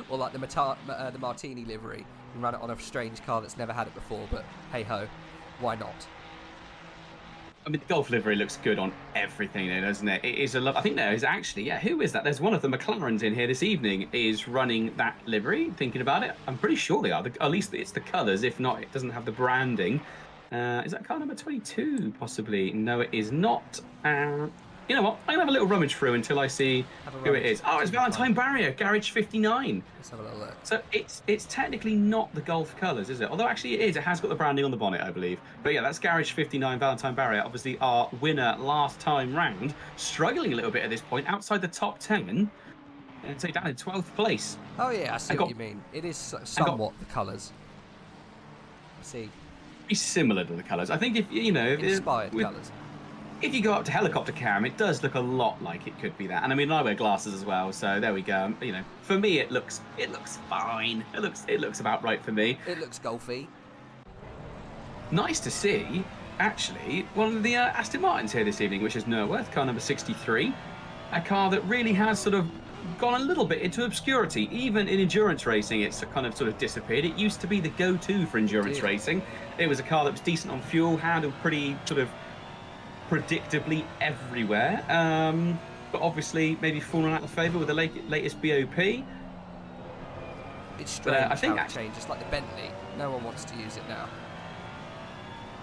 Or like the Martini livery. You run it on a strange car that's never had it before, but hey-ho, why not? I mean, the golf livery looks good on everything, doesn't it? It is I think there is actually, who is that? There's one of the McLarens in here this evening is running that livery, thinking about it. I'm pretty sure they are. At least it's the colours. If not, it doesn't have the branding. Is that car number 22, possibly? No, it is not. You know what? I'm going to have a little rummage through until I see who it is. Oh, it's Valentine Barrier, Garage 59. Let's have a little look. So it's technically not the Golf colours, is it? Although actually it is. It has got the branding on the bonnet, I believe. But yeah, that's Garage 59, Valentine Barrier. Obviously our winner last time round. Struggling a little bit at this point, outside the top 10. And so down in 12th place. Oh yeah, I see what you mean. It is somewhat the colours. I see. Be similar to the colours. I think if, Inspired colours. If you go up to helicopter cam, it does look a lot like it could be that. And I mean, I wear glasses as well, so there we go. For me, it looks fine. It looks about right for me. It looks golfy. Nice to see, actually, one of the Aston Martins here this evening, which is Nerworth, car number 63. A car that really has sort of gone a little bit into obscurity. Even in endurance racing, it's kind of sort of disappeared. It used to be the go-to for endurance racing. It was a car that was decent on fuel, handled pretty sort of predictably everywhere, but obviously maybe fallen out of favour with the latest BOP. It's strange I think how it changed. It's like the Bentley. No one wants to use it now.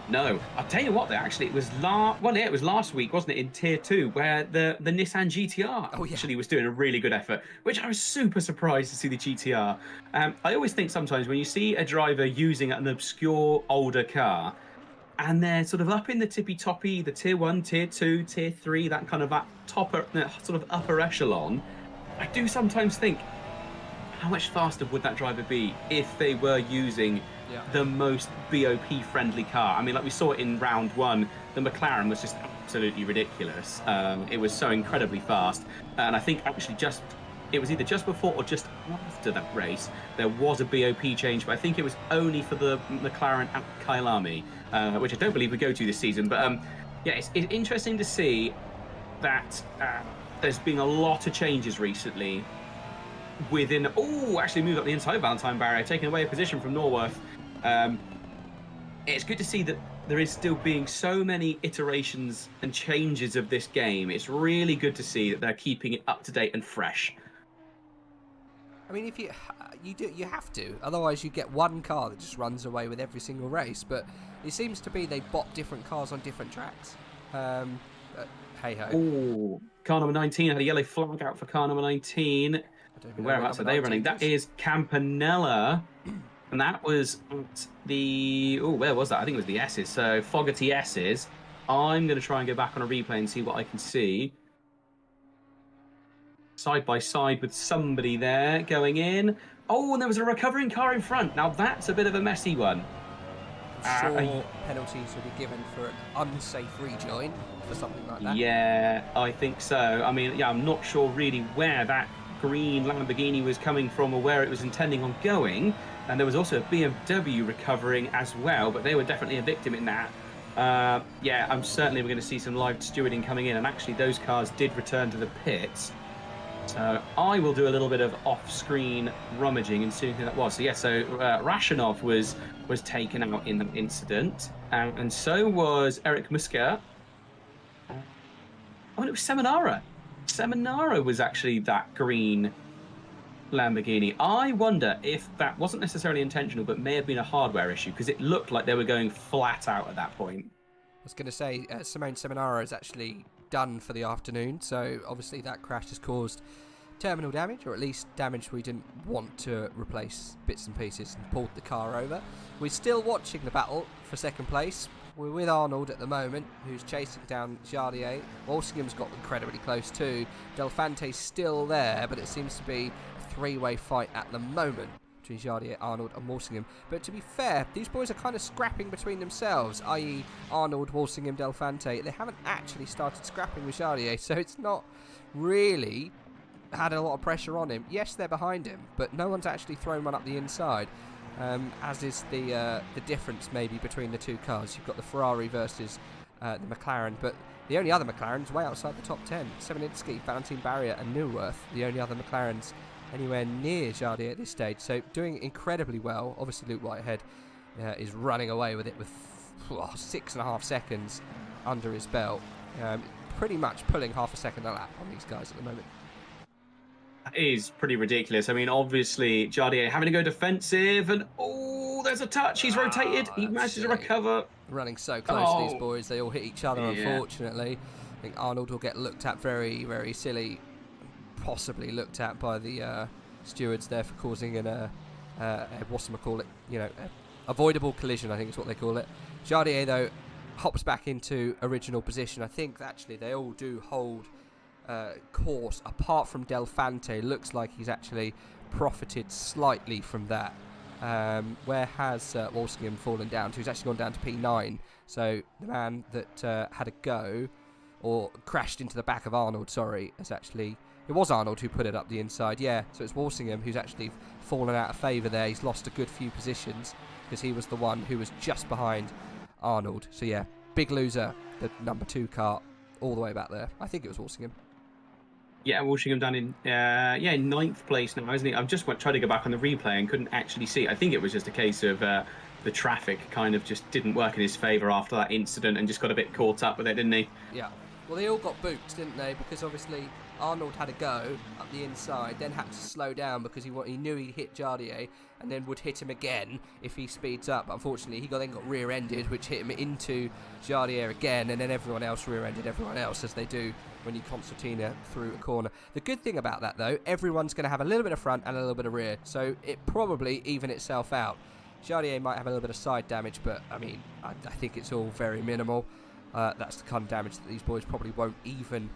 No, I'll tell you what. Though, actually, it was it was last week, wasn't it, in Tier 2, where the Nissan GTR actually was doing a really good effort, which I was super surprised to see the GTR. I always think sometimes when you see a driver using an obscure older car, and they're sort of up in the tippy-toppy, the Tier 1, Tier 2, Tier 3, that kind of that sort of upper echelon, I do sometimes think, how much faster would that driver be if they were using the most BOP-friendly car? I mean, like we saw it in round 1, the McLaren was just absolutely ridiculous. It was so incredibly fast. And I think actually it was either just before or just after that race, there was a BOP change, but I think it was only for the McLaren at Kyalami, which I don't believe we go to this season. But it's interesting to see that there's been a lot of changes recently within... Oh, actually moved up the inside Valentine Barrier, taking away a position from Norworth. It's good to see that there is still being so many iterations and changes of this game. It's really good to see that they're keeping it up to date and fresh. I mean, if you have to, otherwise you get one car that just runs away with every single race. But it seems to be they bought different cars on different tracks. Hey ho. Oh, car number 19 had a yellow flag out for car number 19. Whereabouts are they running? That is Campanella, and that was at the where was that? I think it was the S's. So Fogarty S's. I'm going to try and go back on a replay and see what I can see. Side by side with somebody there going in. Oh, and there was a recovering car in front. Now that's a bit of a messy one. Sure, penalties will be given for an unsafe rejoin for something like that. Yeah, I think so. I mean, I'm not sure really where that green Lamborghini was coming from or where it was intending on going. And there was also a BMW recovering as well, but they were definitely a victim in that. I'm certainly we're going to see some live stewarding coming in, and actually those cars did return to the pits. So I will do a little bit of off-screen rummaging and see who that was. So Rashanov was taken out in the incident, and so was Eric Musker. Oh, and it was Seminara. Seminara was actually that green Lamborghini. I wonder if that wasn't necessarily intentional, but may have been a hardware issue, because it looked like they were going flat out at that point. I was going to say, Simone Seminara is actually done for the afternoon, so obviously that crash has caused terminal damage, or at least damage we didn't want to replace bits and pieces, and pulled the car over. We're still watching the battle for second place. We're with Arnold at the moment, who's chasing down Jardier. Walsingham's got incredibly close too. Delfante's still there, but it seems to be a three-way fight at the moment between Jardier, Arnold and Walsingham. But to be fair, these boys are kind of scrapping between themselves, i.e. Arnold, Walsingham, Delfante. They haven't actually started scrapping with Jardier, so it's not really had a lot of pressure on him. Yes, they're behind him, but no one's actually thrown one up the inside. As is the difference maybe between the two cars. You've got the Ferrari versus the McLaren, but the only other McLaren's way outside the top 10. Seminitsky, Valentine Barrier and Newworth, the only other McLaren's anywhere near Jardier at this stage. So doing incredibly well. Obviously Luke Whitehead is running away with it with 6.5 seconds under his belt. Pretty much pulling half a second a lap on these guys at the moment. That is pretty ridiculous. I mean, obviously, Jardier having to go defensive, and oh, there's a touch. He's rotated. He manages to recover. Running so close, these boys. They all hit each other, unfortunately. I think Arnold will get looked at very, very silly. Possibly looked at by the stewards there for causing avoidable collision, I think is what they call it. Jardier, though, hops back into original position. I think, actually, they all do hold course, apart from Delfante. Looks like he's actually profited slightly from that. Where has Walsingham fallen down to? He's actually gone down to P9. So the man that had a go, or crashed into the back of Arnold, sorry, is actually... It was Arnold who put it up the inside, yeah. So it's Walsingham who's actually fallen out of favour there. He's lost a good few positions because he was the one who was just behind Arnold. So yeah, big loser, the number 2 car, all the way back there. I think it was Walsingham. Yeah, Walsingham down in in 9th place now, isn't he? I've just tried to go back on the replay and couldn't actually see. I think it was just a case of the traffic kind of just didn't work in his favour after that incident and just got a bit caught up with it, didn't he? Yeah. Well, they all got booked, didn't they? Because obviously Arnold had a go up the inside, then had to slow down because he knew he'd hit Jardier and then would hit him again if he speeds up. Unfortunately, he then got rear-ended, which hit him into Jardier again, and then everyone else rear-ended everyone else, as they do when you concertina through a corner. The good thing about that, though, everyone's going to have a little bit of front and a little bit of rear, so it probably even itself out. Jardier might have a little bit of side damage, but, I mean, I think it's all very minimal. That's the kind of damage that these boys probably won't even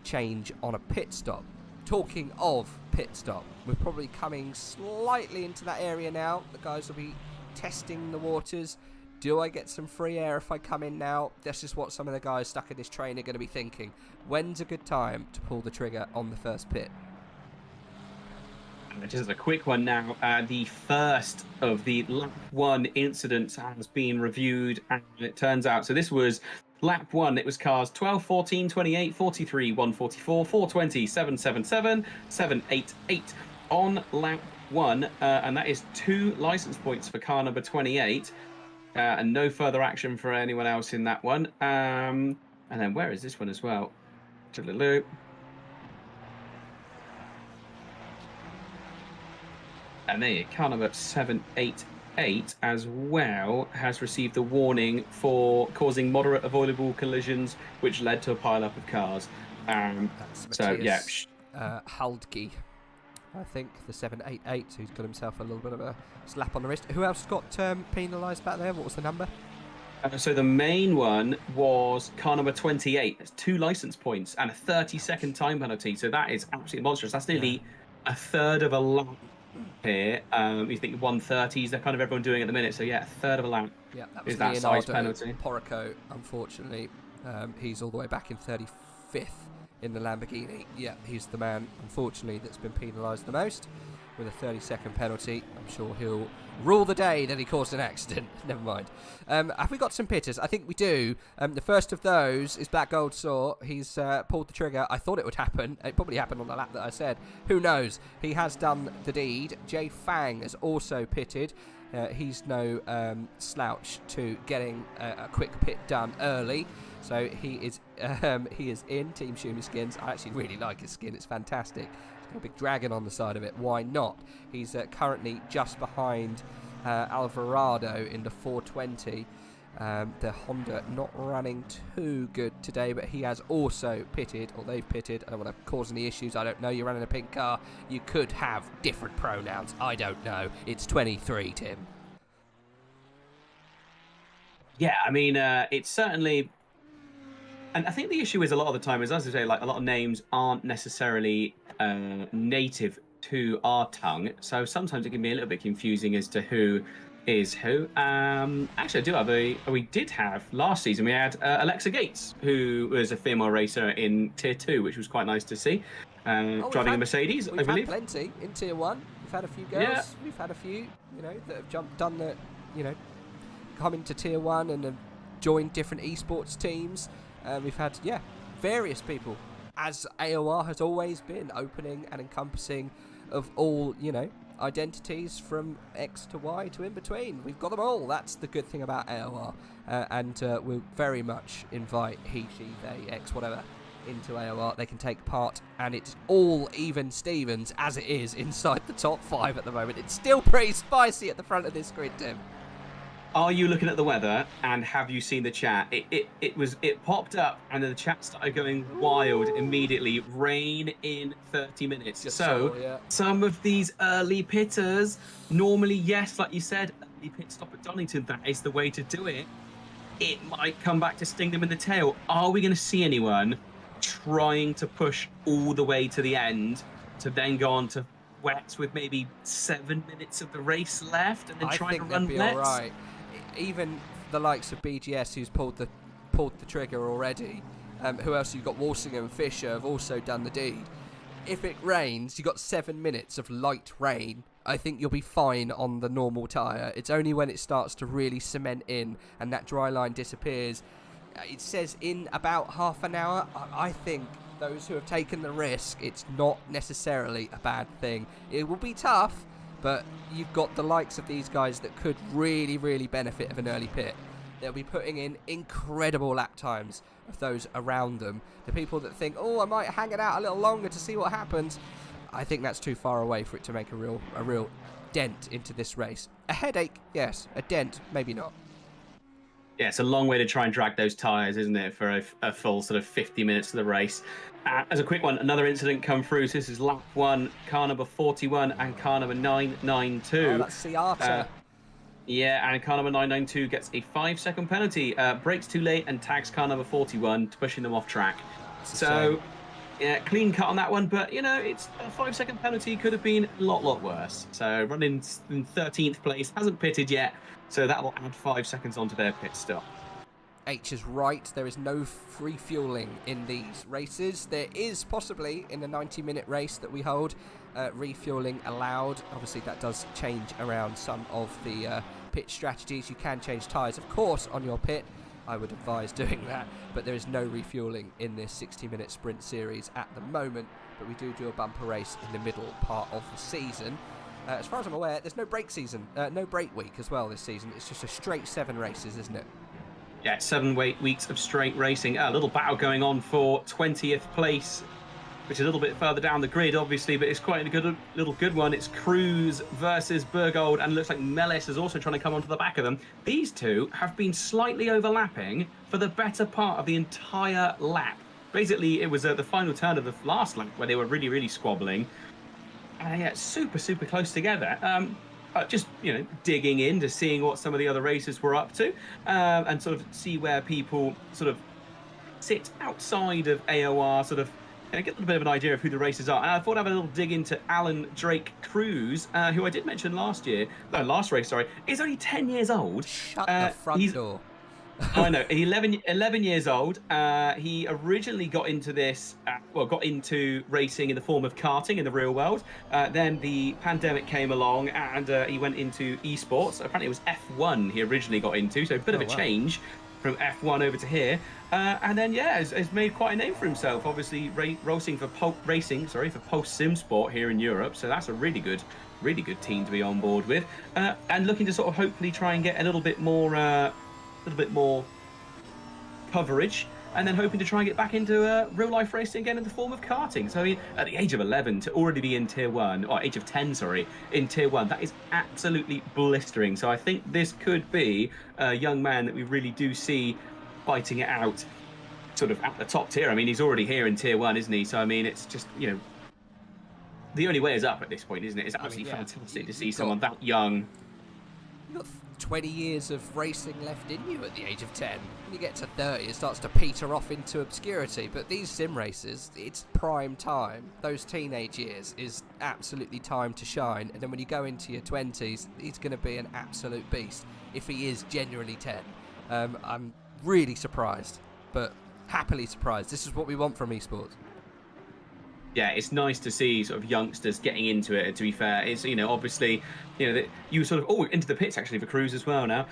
change on a pit stop. Talking of pit stop, we're probably coming slightly into that area now. The guys will be testing the waters. Do I get some free air if I come in now? This is what some of the guys stuck in this train are going to be thinking. When's a good time to pull the trigger on the first pit? Just a quick one now. The first of the lap 1 incidents has been reviewed, and it turns out, so this was lap 1. It was cars 12, 14, 28, 43, 144, 420, 777, 788 on lap 1, and that is 2 license points for car number 28. And no further action for anyone else in that one. And then where is this one as well? And there you go, car number 788 as well has received the warning for causing moderate avoidable collisions, which led to a pile-up of cars. So yeah, Haldke, I think, the 788, who's got himself a little bit of a slap on the wrist. Who else got penalised back there? What was the number? So the main one was car number 28. That's 2 licence points and a 30-second time penalty. So that is absolutely monstrous. That's nearly a third of a lap here. You think 130s, they're kind of everyone doing at the minute. So yeah, a third of a lap is that size penalty. Porrico, unfortunately, he's all the way back in 35th. In the Lamborghini. Yeah, he's the man, unfortunately, that's been penalised the most with a 30-second penalty. I'm sure he'll rule the day that he caused an accident. Never mind. Have we got some pitters? I think we do. The first of those is Black Gold Saw. He's pulled the trigger. I thought it would happen. It probably happened on the lap that I said. Who knows? He has done the deed. Jay Fang has also pitted. He's no slouch to getting a quick pit done early. So he is in Team Schumi skins. I actually really like his skin. It's fantastic. It's got a big dragon on the side of it. Why not? He's currently just behind Alvarado in the 420. The Honda not running too good today, but he has also pitted, or they've pitted. I don't want to cause any issues. I don't know. You're running a pink car. You could have different pronouns. I don't know. It's 23, Tim. Yeah, I mean, it's certainly... And I think the issue is a lot of the time is, as I say, like a lot of names aren't necessarily native to our tongue. So sometimes it can be a little bit confusing as to who is who. Actually, we did have last season, we had Alexa Gates, who was a female racer in Tier 2, which was quite nice to see. Driving a Mercedes, I believe. We've had plenty in Tier 1. We've had a few girls. Yeah. We've had a few, that have done the, come into Tier 1 and have joined different esports teams. We've had, various people, as AOR has always been, opening and encompassing of all, identities from X to Y to in between. We've got them all. That's the good thing about AOR. And we'll very much invite he, she, they, X, whatever, into AOR. They can take part, and it's all even Stevens as it is inside the top 5 at the moment. It's still pretty spicy at the front of this grid, Tim. Are you looking at the weather, and have you seen the chat? It popped up, and then the chat started going wild immediately. Rain in 30 minutes. Some of these early pitters, normally, yes, like you said, early pit stop at Donington, that is the way to do it. It might come back to sting them in the tail. Are we going to see anyone trying to push all the way to the end to then go on to wets with maybe 7 minutes of the race left and then try to run blitz? All right. Even the likes of BGS, who's pulled the trigger already. Who else? You've got Walsingham, Fisher have also done the deed. If it rains, you've got 7 minutes of light rain. I think you'll be fine on the normal tyre. It's only when it starts to really cement in and that dry line disappears. It says in about half an hour. I think those who have taken the risk, it's not necessarily a bad thing. It will be tough, but you've got the likes of these guys that could really, really benefit of an early pit. They'll be putting in incredible lap times of those around them. The people that think, oh, I might hang it out a little longer to see what happens, I think that's too far away for it to make a real dent into this race. A headache, yes. A dent, maybe not. Yeah, it's a long way to try and drag those tyres, isn't it, for a full sort of 50 minutes of the race. As a quick one, another incident come through. So this is lap 1, car number 41 and car number 992. Oh, that's Seata. And car number 992 gets a 5-second penalty. Brakes too late and tags car number 41, pushing them off track. So, yeah, clean cut on that one. But, it's a 5-second penalty. Could have been a lot worse. So running in 13th place, hasn't pitted yet. So that will add 5 seconds onto their pit stop. H is right. There is no refueling in these races. There is possibly in the 90-minute race that we hold refueling allowed. Obviously, that does change around some of the pit strategies. You can change tyres, of course, on your pit. I would advise doing that. But there is no refueling in this 60-minute sprint series at the moment. But we do a bumper race in the middle part of the season. As far as I'm aware, there's no break season, no break week as well this season. It's just a straight 7 races, isn't it? Yeah, 7 weeks of straight racing. A little battle going on for 20th place, which is a little bit further down the grid, obviously, but it's quite a good one. It's Cruz versus Bergold, and it looks like Melis is also trying to come onto the back of them. These two have been slightly overlapping for the better part of the entire lap. Basically, it was the final turn of the last lap where they were really, really squabbling. Super close together. Just digging into seeing what some of the other racers were up to, and sort of see where people sort of sit outside of AOR, sort of get a little bit of an idea of who the racers are. And I thought I'd have a little dig into Alan Drake Cruz, who I did mention last race, is only 10 years old. Shut the front door. I know, 11 years old. He originally got into racing in the form of karting in the real world. Then the pandemic came along and he went into esports. Apparently it was F1 he originally got into, so a bit of a change from F1 over to here. And then, has made quite a name for himself, obviously racing for Post Sim Sport here in Europe. So that's a really good team to be on board with. And looking to sort of hopefully try and get a little bit more coverage and then hoping to try and get back into real life racing again in the form of karting. So I mean, at the age of 11 to already be in Tier 1, or age of 10, sorry, in Tier 1, that is absolutely blistering. So I think this could be a young man that we really do see fighting it out sort of at the top tier. I mean, he's already here in Tier 1, isn't he? So I mean, it's just, you know, the only way is up at this point, isn't it? It's absolutely fantastic to see someone that young. You've got 20 years of racing left in you at the age of 10. When you get to 30, it starts to peter off into obscurity. But these sim races, it's prime time. Those teenage years is absolutely time to shine. And then when you go into your 20s, he's going to be an absolute beast if he is genuinely 10. I'm really surprised, but happily surprised. This is what we want from esports. Yeah, it's nice to see sort of youngsters getting into it. To be fair, it's, you know, obviously, you know, that you sort of into the pits actually for Cruz as well now.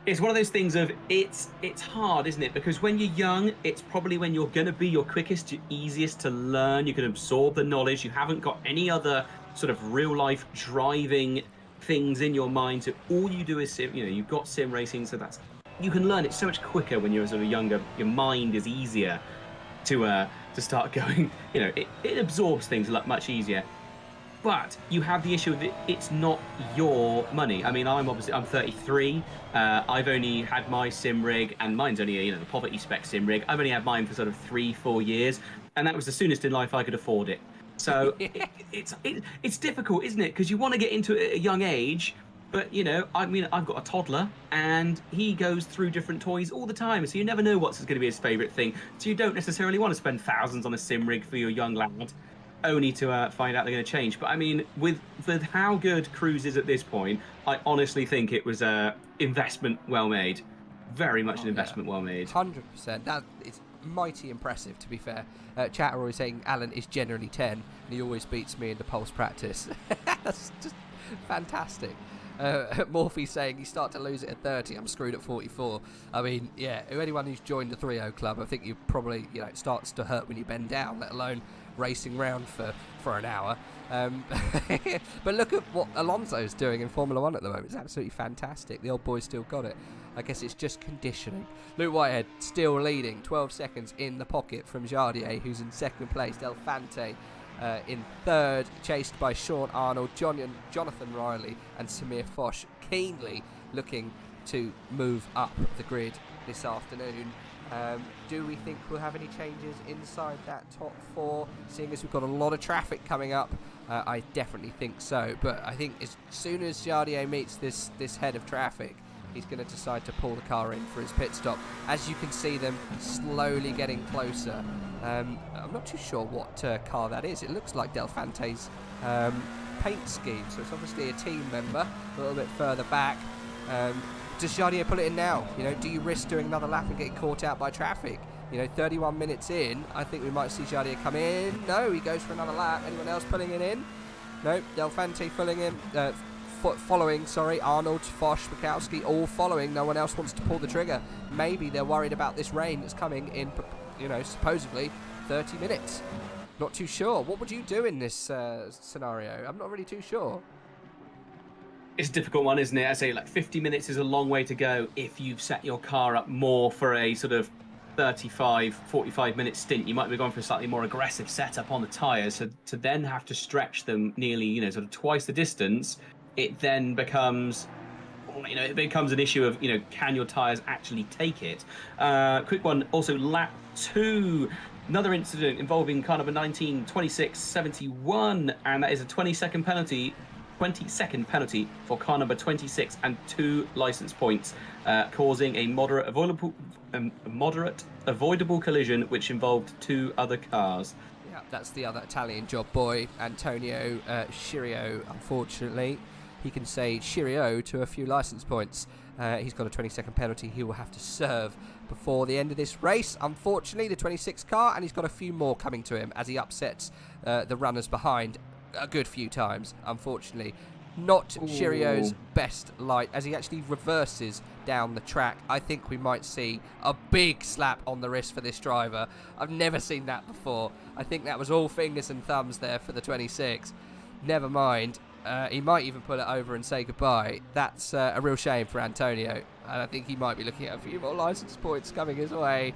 It's one of those things of it's hard, isn't it? Because when you're young, it's probably when you're going to be your quickest, your easiest to learn. You can absorb the knowledge. You haven't got any other sort of real life driving things in your mind. So all you do is sim. You know, you've got sim racing, so that's, you can learn it so much quicker when you're sort of younger. Your mind is easier to start going, you know, it absorbs things much easier. But you have the issue of it's not your money. I mean, I'm 33. I've only had my sim rig, and mine's only, you know, the poverty spec sim rig. I've only had mine for sort of 3-4 years, and that was the soonest in life I could afford it. So it's difficult, isn't it? Because you want to get into it at a young age. But, you know, I mean, I've got a toddler, and he goes through different toys all the time, so you never know what's going to be his favourite thing. So you don't necessarily want to spend thousands on a sim rig for your young lad, only to find out they're going to change. But, I mean, with how good Cruz is at this point, I honestly think it was an investment well made. Very much an investment well made. 100%. That is mighty impressive, to be fair. Chat are always saying Alan is generally 10, and he always beats me in the pulse practice. That's just fantastic. Morphe's saying you start to lose it at 30, I'm screwed at 44. I mean, yeah, anyone who's joined the 3-0 club, I think you probably, you know, it starts to hurt when you bend down, let alone racing round for an hour. But look at what Alonso's doing in Formula 1 at the moment. It's absolutely fantastic. The old boy's still got it. I guess it's just conditioning. Luke Whitehead still leading, 12 seconds in the pocket from Jardier, who's in second place. Del Fante in third, chased by Sean Arnold, Jonathan Riley and Samir Foch, keenly looking to move up the grid this afternoon. Do we think we'll have any changes inside that top four, seeing as we've got a lot of traffic coming up? I definitely think so, but I think as soon as Jardier meets this head of traffic, he's going to decide to pull the car in for his pit stop. As you can see them slowly getting closer. I'm not too sure what car that is. It looks like Del Fante's paint scheme, so it's obviously a team member a little bit further back. Does Jardier pull it in now? You know, do you risk doing another lap and getting caught out by traffic? You know, 31 minutes in, I think we might see Jardier come in. No, he goes for another lap. Anyone else pulling it in? No, Del Fante pulling in. Following, Arnold, Foch, Bukowski, all following. No one else wants to pull the trigger. Maybe they're worried about this rain that's coming in, you know, supposedly 30 minutes. Not too sure. What would you do in this scenario? I'm not really too sure. It's a difficult one, isn't it? I say, like, 50 minutes is a long way to go if you've set your car up more for a sort of 35, 45-minute stint. You might be going for a slightly more aggressive setup on the tyres. So to then have to stretch them nearly, you know, sort of twice the distance, it then becomes, you know, it becomes an issue of, you know, can your tyres actually take it? Quick one, also lap 2, another incident involving car number 19, 2671, and that is a 20-second penalty for car number 26 and 2 license points, causing a moderate avoidable collision which involved 2 other cars. Yeah, that's the other Italian job boy, Antonio Scirio, unfortunately. He can say cheerio to a few license points. He's got a 20-second penalty he will have to serve before the end of this race. Unfortunately, the 26 car, and he's got a few more coming to him as he upsets the runners behind a good few times, unfortunately. Not Chirio's best light as he actually reverses down the track. I think we might see a big slap on the wrist for this driver. I've never seen that before. I think that was all fingers and thumbs there for the 26. Never mind. He might even pull it over and say goodbye. That's a real shame for Antonio, and I think he might be looking at a few more license points coming his way.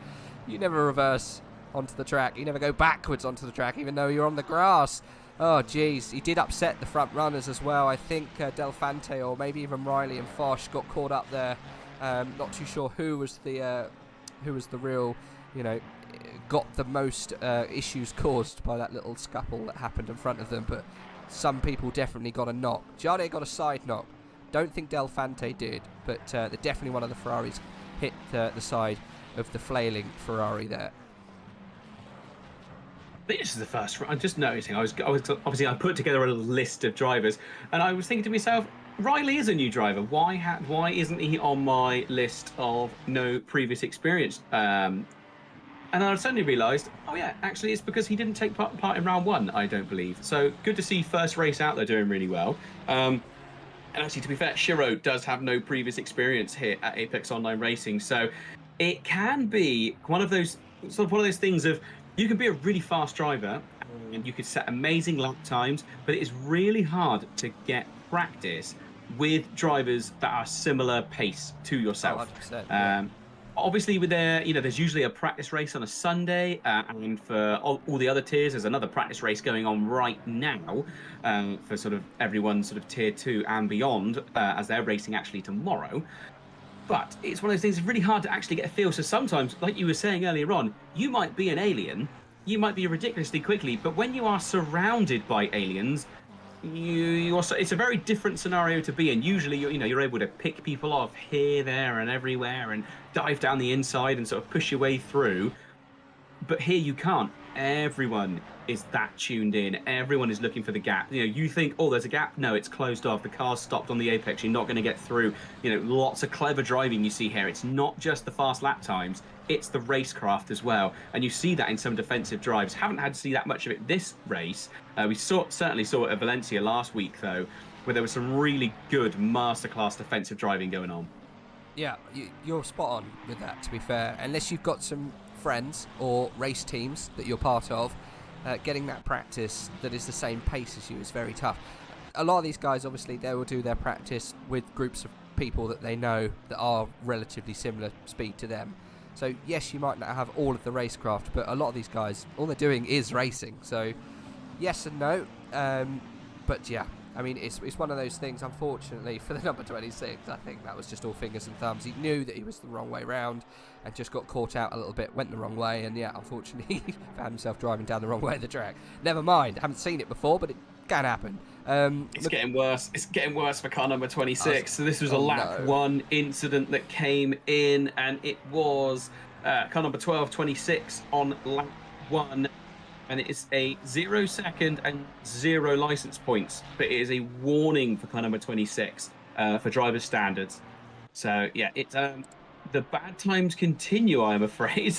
You never reverse onto the track. You never go backwards onto the track, even though you're on the grass. Oh, jeez. He did upset the front runners as well. I think Del Fante or maybe even Riley and Foch got caught up there. Not too sure who was the real, got the most issues caused by that little scuffle that happened in front of them. But some people definitely got a knock. Jardier got a side knock. Don't think Del Fante did, but definitely one of the Ferraris hit the side of the flailing Ferrari there. This is the first. I'm just noticing. I was obviously I put together a little list of drivers, and I was thinking to myself, Riley is a new driver. Why isn't he on my list of no previous experience? And I suddenly realised, oh yeah, actually it's because he didn't take part in round 1, I don't believe. So good to see first race out there doing really well. And actually, to be fair, Shiro does have no previous experience here at Apex Online Racing, so it can be one of those things of, you can be a really fast driver and you could set amazing lap times, but it is really hard to get practice with drivers that are similar pace to yourself. 100%, yeah. Obviously, there's usually a practice race on a Sunday, and for all the other tiers, there's another practice race going on right now for sort of everyone sort of tier 2 and beyond, as they're racing actually tomorrow. But it's one of those things, it's really hard to actually get a feel. So sometimes, like you were saying earlier on, you might be an alien, you might be ridiculously quickly, but when you are surrounded by aliens, it's a very different scenario to be in. Usually, you're able to pick people off here, there, and everywhere, and dive down the inside and sort of push your way through. But here you can't. Everyone is that tuned in. Everyone is looking for the gap. You think, oh, there's a gap. No, it's closed off. The car's stopped on the apex. You're not going to get through. Lots of clever driving you see here. It's not just the fast lap times. It's the racecraft as well. And you see that in some defensive drives. Haven't had to see that much of it this race. We certainly saw it at Valencia last week, though, where there was some really good masterclass defensive driving going on. Yeah, you're spot on with that, to be fair. Unless you've got some friends or race teams that you're part of, getting that practice that is the same pace as you is very tough. A lot of these guys, obviously, they will do their practice with groups of people that they know that are relatively similar speed to them. So yes, you might not have all of the racecraft, but a lot of these guys, all they're doing is racing. So yes and no, but yeah, I mean, it's one of those things, unfortunately, for the number 26. I think that was just all fingers and thumbs. He knew that he was the wrong way round and just got caught out a little bit, went the wrong way, and yeah, unfortunately, he found himself driving down the wrong way of the track. Never mind, I haven't seen it before, but it can happen. It's getting worse. It's getting worse for car number 26. So this was a lap 1 incident that came in, and it was car number 1226 on lap 1. And it is a 0 second and 0 license points, but it is a warning for car number 26 for driver standards. So yeah, it's the bad times continue, I am afraid,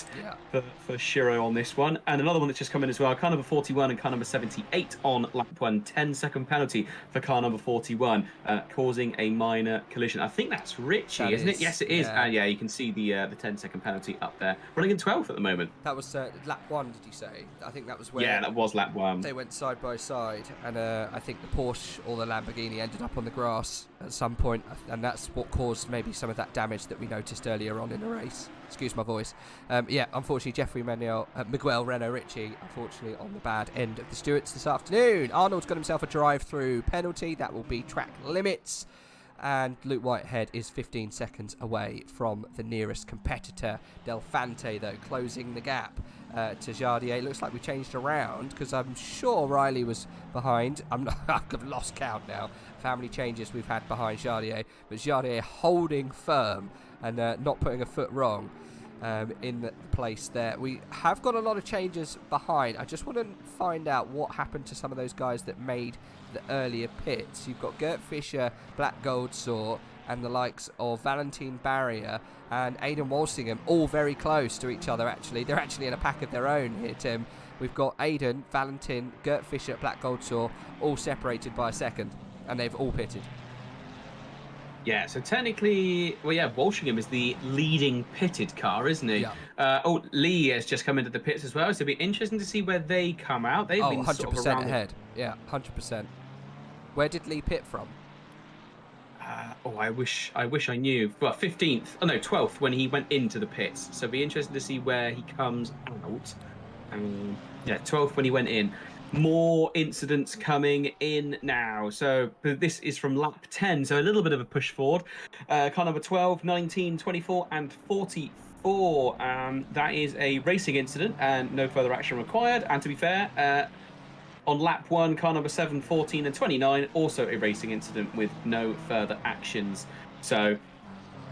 for Shiro on this one. And another one that's just come in as well, car number 41 and car number 78 on lap 1, 10-second penalty for car number 41, causing a minor collision. I think that's Richie, isn't it? Yes, it is. Yeah, yeah, you can see the 10-second penalty up there. Running in 12th at the moment. That was lap 1, did you say? I think that was where... Yeah, that was lap 1. They went side by side, and I think the Porsche or the Lamborghini ended up on the grass at some point, and that's what caused maybe some of that damage that we noticed earlier on in the race. Excuse my voice. Yeah, unfortunately, Miguel Renault Ricci, unfortunately, on the bad end of the stewards this afternoon. Arnold's got himself a drive-through penalty. That will be track limits. And Luke Whitehead is 15 seconds away from the nearest competitor. Del Fante, though, closing the gap to Jardier. Looks like we changed around, because I'm sure Riley was behind. I've lost count now. How many changes we've had behind Jardier. But Jardier holding firm and not putting a foot wrong in the place there. We have got a lot of changes behind. I just want to find out what happened to some of those guys that made the earlier pits. You've got Gert Fischer, Black Goldsaw, and the likes of Valentin Barrier and Aidan Walsingham, all very close to each other, actually. They're actually in a pack of their own here, Tim. We've got Aidan, Valentin, Gert Fischer, Black Goldsaw, all separated by a second, and they've all pitted. Yeah, so technically, well, yeah, Walsingham is the leading pitted car, isn't he? Yeah. Lee has just come into the pits as well, so it'll be interesting to see where they come out. They've been 100% sort of around ahead. Yeah, 100%. Where did Lee pit from? I wish I knew. Well, 15th. Oh no, 12th when he went into the pits. So it'd be interesting to see where he comes out. Yeah, 12th when he went in. More incidents coming in now. So this is from lap 10. So a little bit of a push forward. Car number 12, 19, 24, and 44. That is a racing incident and no further action required. And to be fair, on lap 1, car number 7, 14, and 29, also a racing incident with no further actions. So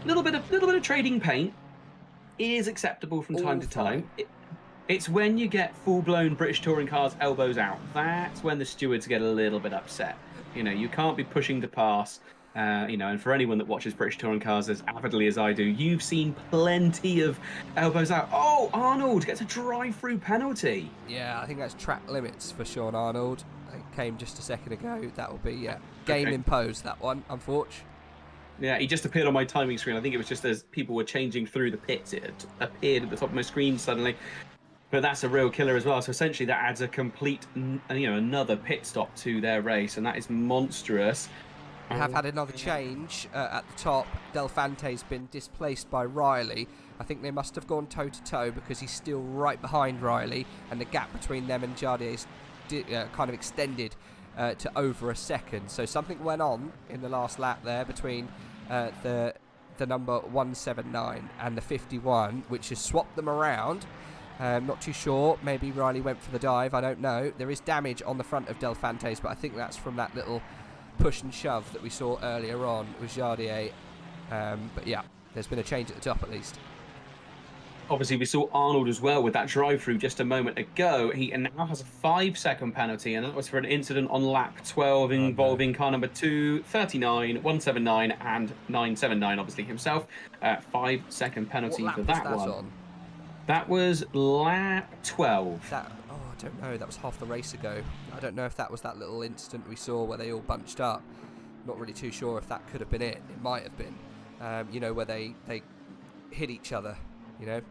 a little bit of trading paint is acceptable from time to time. It's when you get full-blown British touring cars elbows out. That's when the stewards get a little bit upset. You can't be pushing to pass. And for anyone that watches British touring cars as avidly as I do, you've seen plenty of elbows out. Oh, Arnold gets a drive-through penalty. Yeah, I think that's track limits for Sean Arnold. It came just a second ago. That will be game imposed, that one, unfortunately. Yeah, he just appeared on my timing screen. I think it was just as people were changing through the pits, it appeared at the top of my screen suddenly. But that's a real killer as well. So essentially that adds a complete, another pit stop to their race, and that is monstrous. We have had another change at the top. Del Fante's been displaced by Riley. I think they must have gone toe-to-toe because he's still right behind Riley, and the gap between them and Jardier's kind of extended to over a second. So something went on in the last lap there between the number 179 and the 51, which has swapped them around. Not too sure. Maybe Riley went for the dive. I don't know. There is damage on the front of Del Fante's, but I think that's from that little push and shove that we saw earlier on with Jardier. But yeah, there's been a change at the top at least. Obviously, we saw Arnold as well with that drive-through just a moment ago. He now has a 5-second penalty, and that was for an incident on lap 12 involving car number 2, 39, 179, and 979, obviously himself. 5-second penalty for that one. On? That was lap 12. I don't know. That was half the race ago. I don't know if that was that little instant we saw where they all bunched up. Not really too sure if that could have been it. It might have been. Where they hit each other.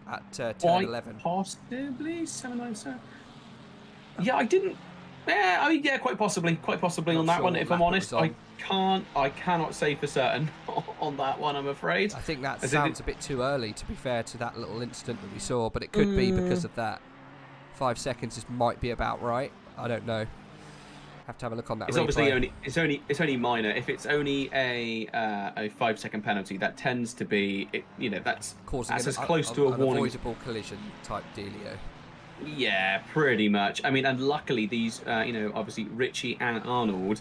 At turn 11. Possibly 797. Yeah, I didn't. Yeah, quite possibly on that one. If I'm honest, I cannot say for certain on that one. I'm afraid. I think that sounds a bit too early, to be fair, to that little incident that we saw, but it could be because of that. 5 seconds might be about right. I don't know. Have to have a look on that. It's replay. obviously it's only minor. If it's only a 5-second penalty, that tends to be that's as close to a warning. Avoidable collision type dealio. Yeah, pretty much. I mean, and luckily these obviously Richie and Arnold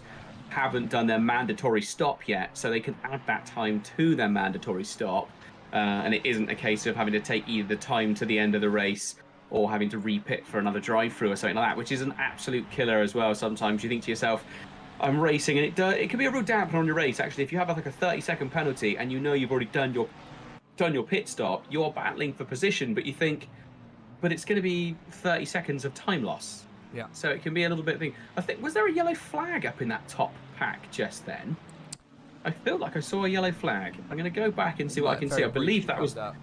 haven't done their mandatory stop yet, so they can add that time to their mandatory stop, and it isn't a case of having to take either the time to the end of the race or having to repit for another drive-through or something like that, which is an absolute killer as well. Sometimes you think to yourself, I'm racing, and it can be a real damper on your race, actually. If you have like a 30-second penalty and you've already done your pit stop, you're battling for position, but you think, but it's going to be 30 seconds of time loss. Yeah. So it can be a little bit thing. I think, was there a yellow flag up in that top pack just then? I feel like I saw a yellow flag. I'm going to go back and see what I can see. I believe that was... I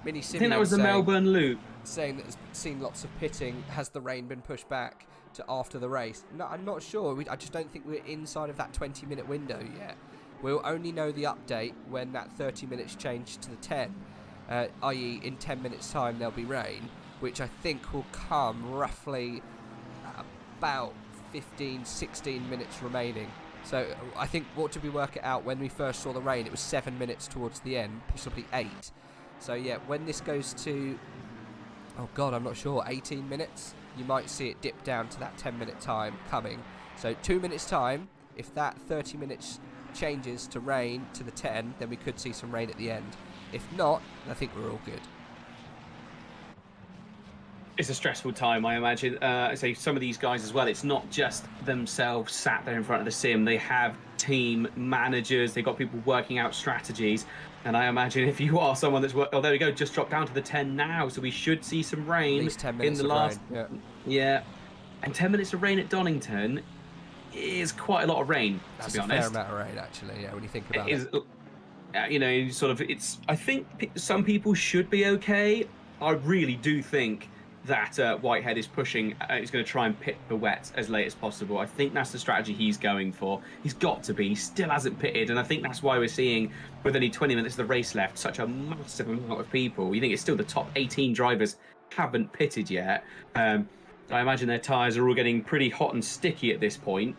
think that was the Melbourne Loop. Saying that has seen lots of pitting. Has the rain been pushed back to after the race? No, I'm not sure. I just don't think we're inside of that 20-minute window yet. We'll only know the update when that 30 minutes change to the 10, i.e. in 10 minutes time there'll be rain, which I think will come roughly about 15, 16 minutes remaining. So I think, what did we work it out when we first saw the rain? It was 7 minutes towards the end, possibly 8. So yeah, when this goes to, oh god, I'm not sure, 18 minutes, you might see it dip down to that 10-minute time coming. So 2 minutes time, if that 30 minutes changes to rain to the 10, then we could see some rain at the end. If not, I think we're all good. It's a stressful time, I imagine. So some of these guys as well, it's not just themselves sat there in front of the sim. They have team managers. They've got people working out strategies. And I imagine if you are someone that's... Oh, there we go. Just dropped down to the 10 now. So we should see some rain. At least 10 minutes in the last... rain. Yeah. And 10 minutes of rain at Donington is quite a lot of rain, That's to be a honest. fair amount of rain, actually, yeah, when you think about it. Sort of, it's... I think some people should be okay. I really do think that Whitehead is pushing. He's going to try and pit the wets as late as possible. I think that's the strategy he's going for. He's got to be. He still hasn't pitted, and I think that's why we're seeing, with only 20 minutes of the race left, such a massive amount of people. You think it's still the top 18 drivers haven't pitted yet. I imagine their tyres are all getting pretty hot and sticky at this point.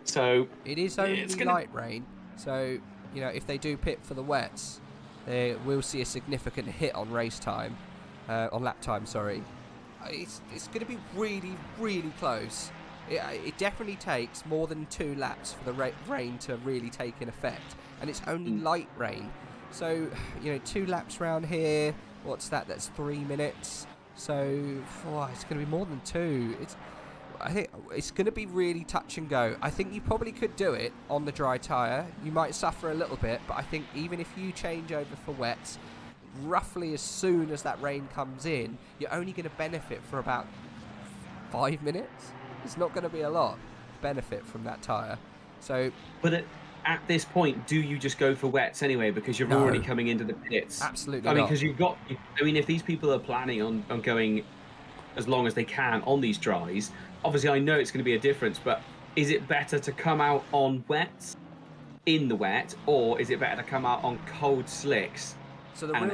So it is only light rain. So, you know, if they do pit for the wets, they will see a significant hit on race time, on lap time, sorry. It's going to be really, really close. It definitely takes more than 2 laps for the rain to really take in effect, and it's only light rain. So, you know, 2 laps round here, what's that? That's 3 minutes. So, it's going to be more than 2. I think it's going to be really touch and go. I think you probably could do it on the dry tyre. You might suffer a little bit, but I think even if you change over for wets, roughly as soon as that rain comes in, you're only going to benefit for about 5 minutes. It's not going to be a lot benefit from that tyre. So, but at this point, do you just go for wets anyway, because you're already coming into the pits? Absolutely I mean, not. because you've got. I mean, if these people are planning on going as long as they can on these dries, obviously I know it's going to be a difference. But is it better to come out on wets in the wet, or is it better to come out on cold slicks? So I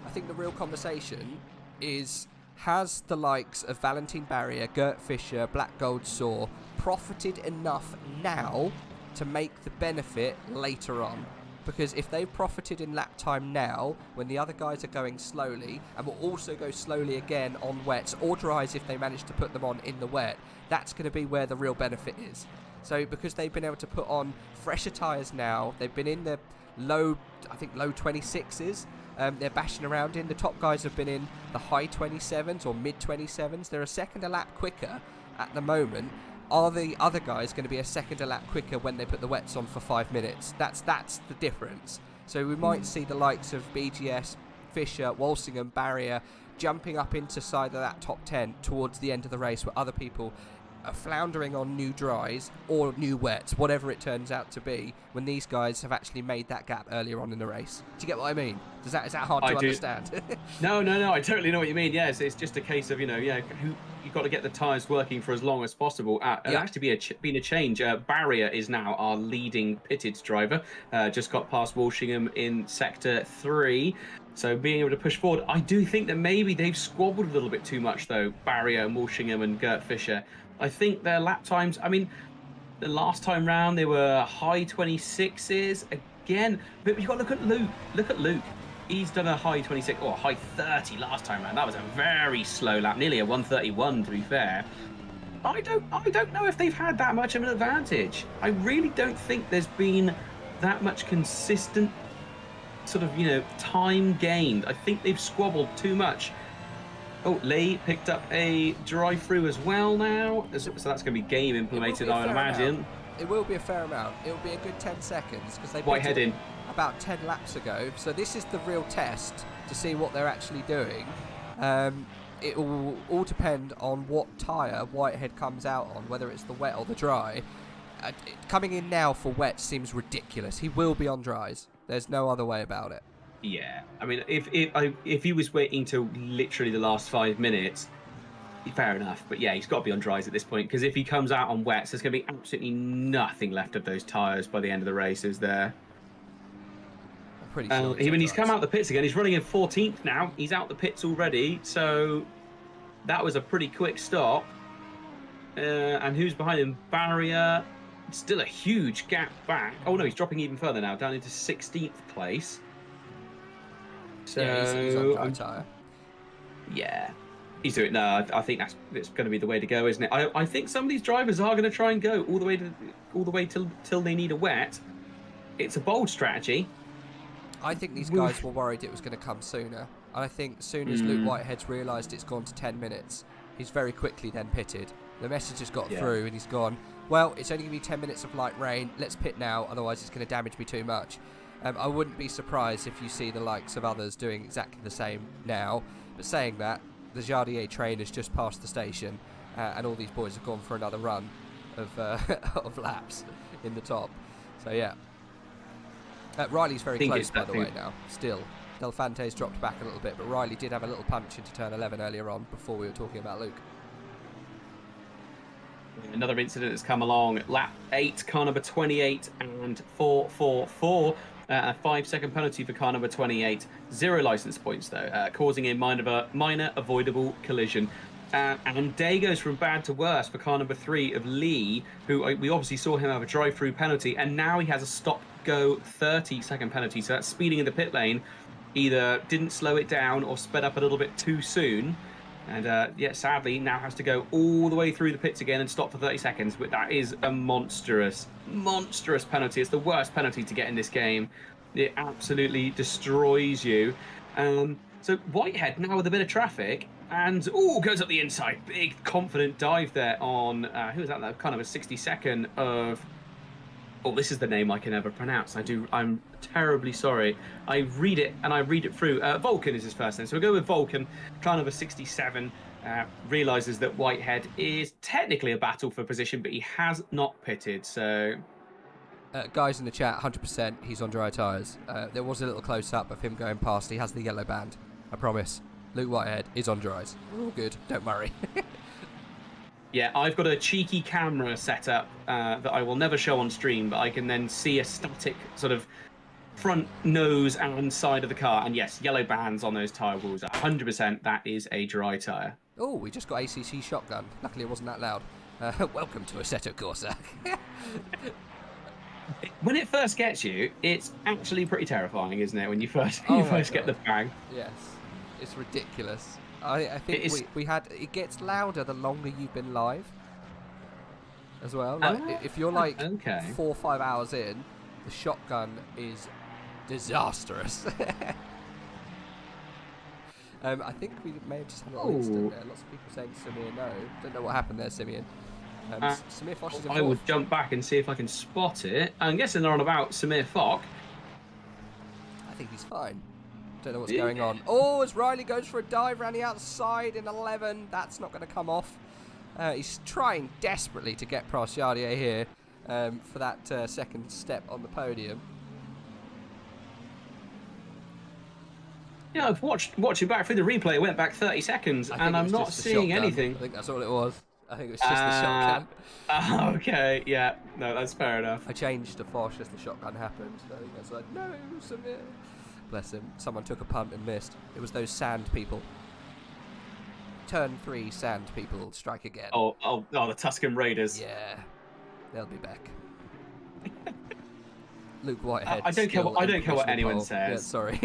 think the real conversation is, has the likes of Valentine Barrier, Gert Fischer, Black Gold Saw profited enough now to make the benefit later on? Because if they've profited in lap time now, when the other guys are going slowly, and will also go slowly again on wets or dries if they manage to put them on in the wet, that's going to be where the real benefit is. So because they've been able to put on fresher tyres now, they've been in the low 26s. They're bashing around in. The top guys have been in the high 27s or mid 27s. They're a second a lap quicker at the moment. Are the other guys going to be a second a lap quicker when they put the wets on for 5 minutes? That's the difference. So we might see the likes of BGS, Fisher, Walsingham, Barrier jumping up into side of that top 10 towards the end of the race, where other people are floundering on new dries or new wets, whatever it turns out to be, when these guys have actually made that gap earlier on in the race. Do you get what I mean? Is that hard to understand? No, I totally know what you mean. Yes, it's just a case of, you've got to get the tyres working for as long as possible. Actually been a change. Barrier is now our leading pitted driver. Just got past Walshingham in sector 3. So being able to push forward. I do think that maybe they've squabbled a little bit too much, though, Barrier and Walshingham and Gert Fischer. I think their lap times, I mean, the last time round they were high 26s again. But you've got to look at Luke. Look at Luke. He's done a high 26 or a high 30 last time round. That was a very slow lap, nearly a 131 to be fair. I don't know if they've had that much of an advantage. I really don't think there's been that much consistent sort of, time gained. I think they've squabbled too much. Oh, Lee picked up a drive-through as well now. So that's going to be game implemented, I would imagine. It will be a fair amount. It will be a good 10 seconds because they Whitehead in about 10 laps ago. So this is the real test to see what they're actually doing. It will all depend on what tyre Whitehead comes out on, whether it's the wet or the dry. Coming in now for wet seems ridiculous. He will be on dries. There's no other way about it. Yeah, I mean, if he was waiting till literally the last 5 minutes, fair enough. But yeah, he's got to be on dries at this point, because if he comes out on wets, there's going to be absolutely nothing left of those tyres by the end of the race, is there? I'm pretty sure. He's come out the pits again. He's running in 14th now. He's out the pits already, so that was a pretty quick stop. And who's behind him? Barrier. Still a huge gap back. Oh no, he's dropping even further now, down into 16th place. So he's on dry tyre. Yeah, he's doing. No, I think that's going to be the way to go, isn't it? I think some of these drivers are going to try and go all the way till they need a wet. It's a bold strategy. I think these guys were worried it was going to come sooner. And I think as soon as Luke Whitehead's realised it's gone to 10 minutes, he's very quickly then pitted. The message has got through and he's gone, well, it's only going to be 10 minutes of light rain. Let's pit now, otherwise it's going to damage me too much. I wouldn't be surprised if you see the likes of others doing exactly the same now. But saying that, the Jardier train has just passed the station and all these boys have gone for another run of of laps in the top. So yeah. Riley's very close, by the way, now. Still. Del Fante's dropped back a little bit, but Riley did have a little punch into turn 11 earlier on before we were talking about Luke. Another incident has come along. Lap 8, car number 28 and 444. A 5-second penalty for car number 28. 0 licence points, though, causing a minor avoidable collision. And day goes from bad to worse for car number 3 of Lee, who we obviously saw him have a drive-through penalty, and now he has a stop-go 30-second penalty. So that's speeding in the pit lane. Either didn't slow it down or sped up a little bit too soon. And yeah, sadly, now has to go all the way through the pits again and stop for 30 seconds. But that is a monstrous penalty. It's the worst penalty to get in this game. It absolutely destroys you. So Whitehead now with a bit of traffic. And, goes up the inside. Big, confident dive there on, who was that? That kind of a 60-second of... Oh, this is the name I can never pronounce. I'm terribly sorry. I read it through. Vulcan is his first name. So we'll go with Vulcan. Car number 67 realises that Whitehead is technically a battle for position, but he has not pitted. So, guys in the chat, 100%, he's on dry tyres. There was a little close-up of him going past. He has the yellow band. I promise. Luke Whitehead is on dries. We're all good. Don't worry. Yeah, I've got a cheeky camera set up that I will never show on stream, but I can then see a static sort of front nose and side of the car. And yes, yellow bands on those tyre walls. 100%, that is a dry tyre. Oh, we just got ACC shotgun. Luckily, it wasn't that loud. Welcome to Assetto Corsa. When it first gets you, it's actually pretty terrifying, isn't it? When you first get the bang. Yes, it's ridiculous. I think we had it gets louder the longer you've been live as well. Like if you're like 4 or 5 hours in, the shotgun is disastrous. I think we may have just had a little incident there. Lots of people saying Samir no. Don't know what happened there, Simeon. Samir Foch is involved. I will jump back and see if I can spot it. I'm guessing they're on about Samir Foch. I think he's fine. Don't know what's going on. Oh, as Riley goes for a dive around the outside in 11. That's not going to come off. He's trying desperately to get past Yardier here for that second step on the podium. Yeah, I've watched it back through the replay. It went back 30 seconds, and I'm not seeing anything. I think that's all it was. I think it was just the shotgun. Okay, yeah. No, that's fair enough. I changed to Foch as the shotgun happened. I think that's like, no, Samir. Bless him. Someone took a punt and missed. It was those sand people. Turn 3 sand people strike again. Oh, the Tuscan Raiders. Yeah, they'll be back. Luke Whitehead. I don't care what anyone says. Yeah, sorry.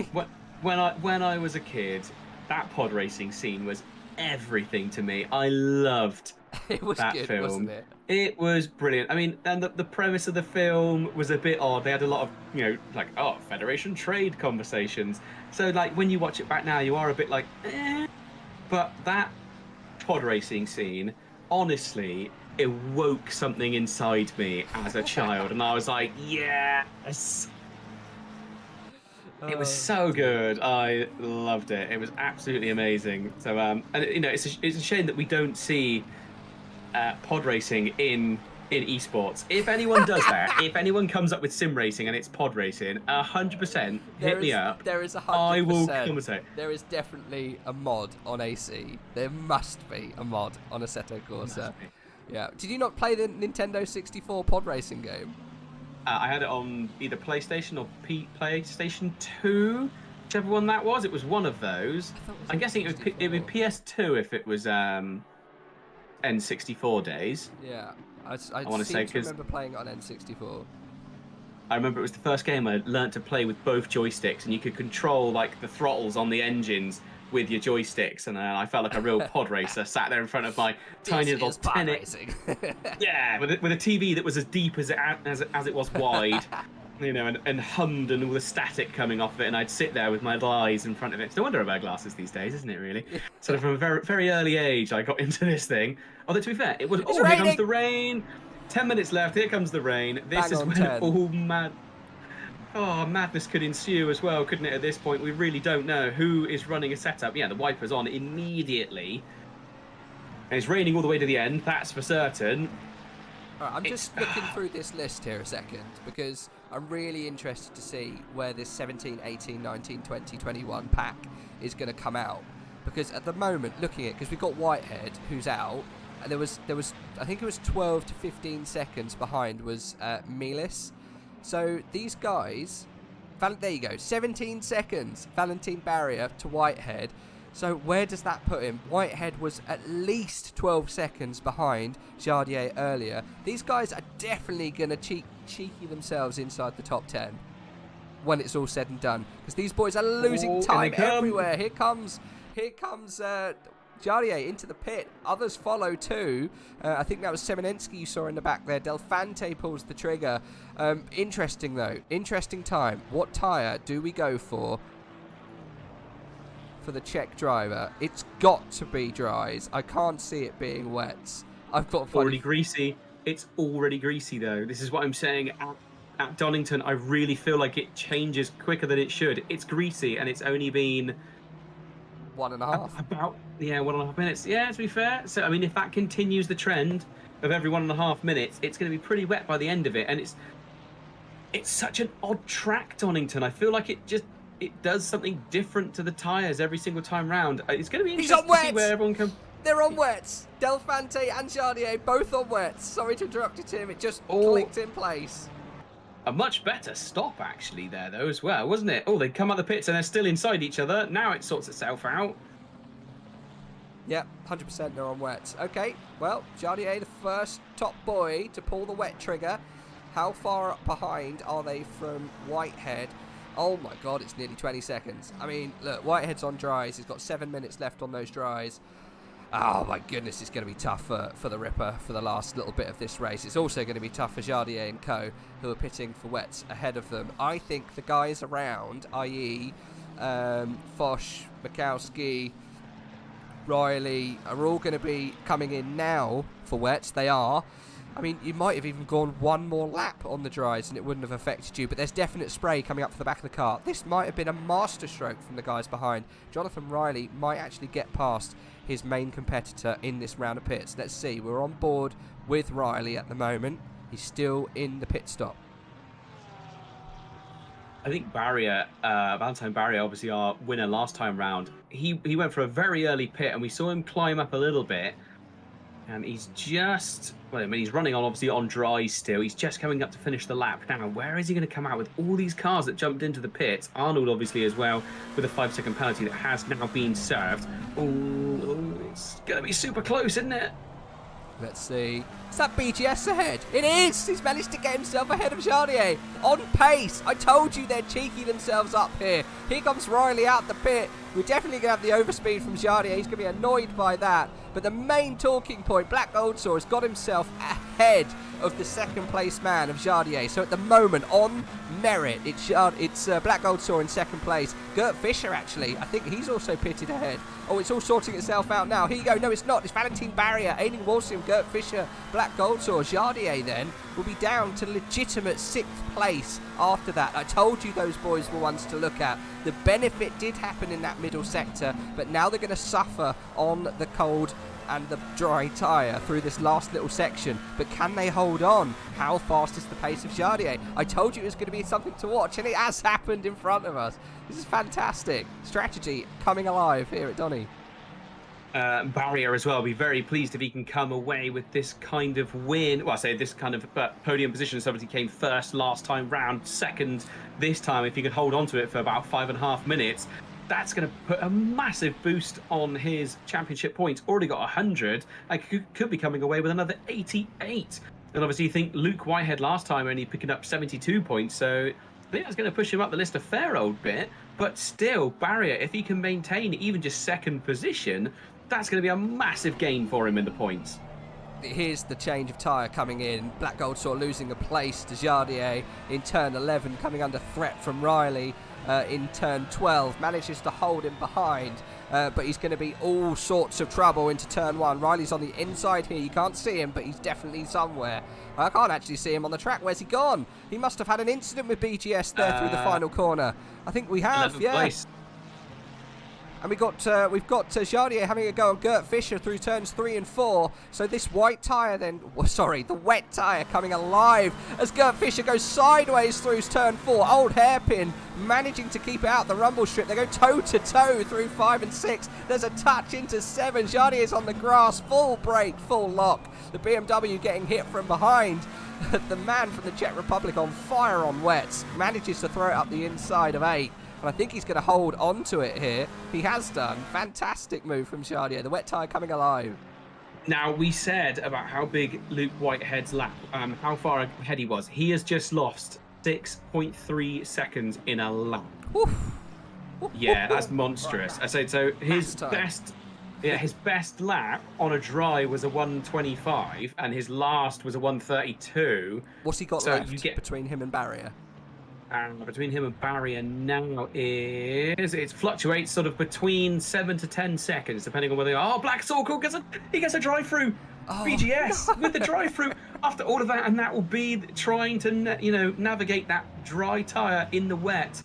When I was a kid, that pod racing scene was everything to me. I loved it was that good, film. Wasn't it? It was brilliant. I mean, and the premise of the film was a bit odd. They had a lot of, Federation trade conversations. So, like, when you watch it back now, you are a bit like, eh. But that pod racing scene, honestly, it woke something inside me as a child. And I was like, yes. It was so good. I loved it. It was absolutely amazing. So, and it's a shame that we don't see pod racing in esports. If anyone does that, if anyone comes up with sim racing and it's pod racing, 100% hit me up. There is 100%. I will commentate. There is definitely a mod on AC. There must be a mod on Assetto Corsa. Yeah. Did you not play the Nintendo 64 pod racing game? I had it on either PlayStation or PlayStation 2, whichever one that was. It was one of those. I'm guessing it would be PS2 if it was N64 days. Yeah, I want to say because I remember playing it on N64. I remember it was the first game I learnt to play with both joysticks, and you could control like the throttles on the engines with your joysticks, and I felt like a real pod racer sat there in front of my tiny little tennis. Yeah, with a TV that was as deep as it was wide, and hummed, and all the static coming off of it, and I'd sit there with my eyes in front of it. It's no wonder I wear glasses these days, isn't it? Really. Sort of from a very very early age, I got into this thing. Although to be fair, it was here comes the rain. 10 minutes left. Here comes the rain. This is when all madness could ensue as well, couldn't it? At this point, we really don't know who is running a setup. Yeah, the wiper's on immediately. And it's raining all the way to the end, that's for certain. Right, I'm just looking through this list here a second because I'm really interested to see where this 17, 18, 19, 20, 21 pack is going to come out. Because at the moment, looking at, because we've got Whitehead who's out, and there was I think it was 12 to 15 seconds behind was Melis. So these guys, there you go, 17 seconds, Valentine Barrier to Whitehead. So where does that put him? Whitehead was at least 12 seconds behind Jardier earlier. These guys are definitely going to cheeky themselves inside the top 10 when it's all said and done. Because these boys are losing time everywhere. Here comes Jardier into the pit. Others follow too. I think that was Semenensky you saw in the back there. Delfante pulls the trigger. Interesting though. Interesting time. What tyre do we go for the Czech driver? It's got to be dries. I can't see it being wets. I've got already greasy. It's already greasy though. This is what I'm saying. At Donington, I really feel like it changes quicker than it should. It's greasy, and it's only been 1.5. About 1.5 minutes. Yeah, to be fair. So I mean, if that continues the trend of every 1.5 minutes, it's going to be pretty wet by the end of it. And it's such an odd track, Donington. I feel like it does something different to the tyres every single time round. It's going to be interesting to see where everyone comes. They're on wets. Delfante and Jardier both on wets. Sorry to interrupt you, Tim. It just clicked in place. A much better stop, actually, there, though, as well, wasn't it? Oh, they come out the pits and they're still inside each other. Now it sorts itself out. Yep, 100% they're on wets. Okay, well, Jardier, the first top boy to pull the wet trigger. How far behind are they from Whitehead? Oh my god, it's nearly 20 seconds. I mean, look, Whitehead's on dries. He's got 7 minutes left on those dries. Oh my goodness, it's going to be tough for the Ripper for the last little bit of this race. It's also going to be tough for Jardier and co, who are pitting for wets ahead of them. I think the guys around, i.e. Foch, Mikowski, Riley, are all going to be coming in now for wets. They are. I mean, you might have even gone one more lap on the dries and it wouldn't have affected you, but there's definite spray coming up for the back of the car. This might have been a masterstroke from the guys behind. Jonathan Riley might actually get past his main competitor in this round of pits. Let's see. We're on board with Riley at the moment. He's still in the pit stop. I think Valentine Barrier, obviously our winner last time round, he went for a very early pit and we saw him climb up a little bit. And he's just, well, I mean, he's running on, obviously, on dry still. He's just coming up to finish the lap. Now, where is he going to come out with all these cars that jumped into the pits? Arnold, obviously, as well, with a 5-second penalty that has now been served. Oh, it's going to be super close, isn't it? Let's see. Is that BGS ahead? It is! He's managed to get himself ahead of Jardier. On pace. I told you they're cheeky themselves up here. Here comes Riley out the pit. We're definitely going to have the overspeed from Jardier. He's going to be annoyed by that. But the main talking point, Black Goldsaw has got himself ahead of the second place man of Jardier. So at the moment, on merit, it's Black Goldsaw in second place. Gert Fischer, actually, I think he's also pitted ahead. Oh, it's all sorting itself out now. Here you go. No, it's not. It's Valentine Barrier, Aileen Walsim, Gert Fischer, Black Goldsaw. Jardier then will be down to legitimate 6th place after that. I told you those boys were ones to look at. The benefit did happen in that middle sector, but now they're going to suffer on the cold and the dry tyre through this last little section. But can they hold on? How fast is the pace of Jardier? I told you it was going to be something to watch, and it has happened in front of us. This is fantastic. Strategy coming alive here at Donny. Barrier as well. I'll be very pleased if he can come away with this kind of win. Well, I say this kind of podium position. Somebody came first last time round, second this time. If he could hold on to it for about 5.5 minutes, that's going to put a massive boost on his championship points. Already got 100. I could be coming away with another 88. And obviously, you think Luke Whitehead last time only picking up 72 points. So I think that's going to push him up the list a fair old bit. But still, Barrier, if he can maintain even just second position, that's going to be a massive gain for him in the points. Here's the change of tyre coming in. Black Goldsaw losing a place to Jardier in turn 11, coming under threat from Riley in turn 12. Manages to hold him behind, but he's going to be all sorts of trouble into turn 1. Riley's on the inside here. You can't see him, but he's definitely somewhere. I can't actually see him on the track. Where's he gone? He must have had an incident with BGS there through the final corner. I think we have, 11th yeah. Place. And we've got Jardier having a go on Gert Fischer through turns 3 and 4. So this white tyre then, sorry, the wet tyre coming alive as Gert Fischer goes sideways through turn 4. Old Hairpin managing to keep it out the rumble strip. They go toe-to-toe through 5 and 6. There's a touch into 7. Jardier's on the grass, full brake, full lock. The BMW getting hit from behind. The man from the Czech Republic on fire on wets manages to throw it up the inside of 8. And I think he's going to hold on to it here. He has done. Fantastic move from Jardier. The wet tyre coming alive. Now, we said about how big Luke Whitehead's lap, how far ahead he was. He has just lost 6.3 seconds in a lap. Oof. Yeah, that's monstrous. I say so. His best lap on a dry was a 125, and his last was a 132. What's he got left between him and Barrier? Between him and Barrier now it fluctuates sort of between 7 to 10 seconds, depending on whether they are. Oh, Black Circle gets a drive-through. Oh, BGS with the drive-through after all of that, and that will be trying to navigate that dry tyre in the wet.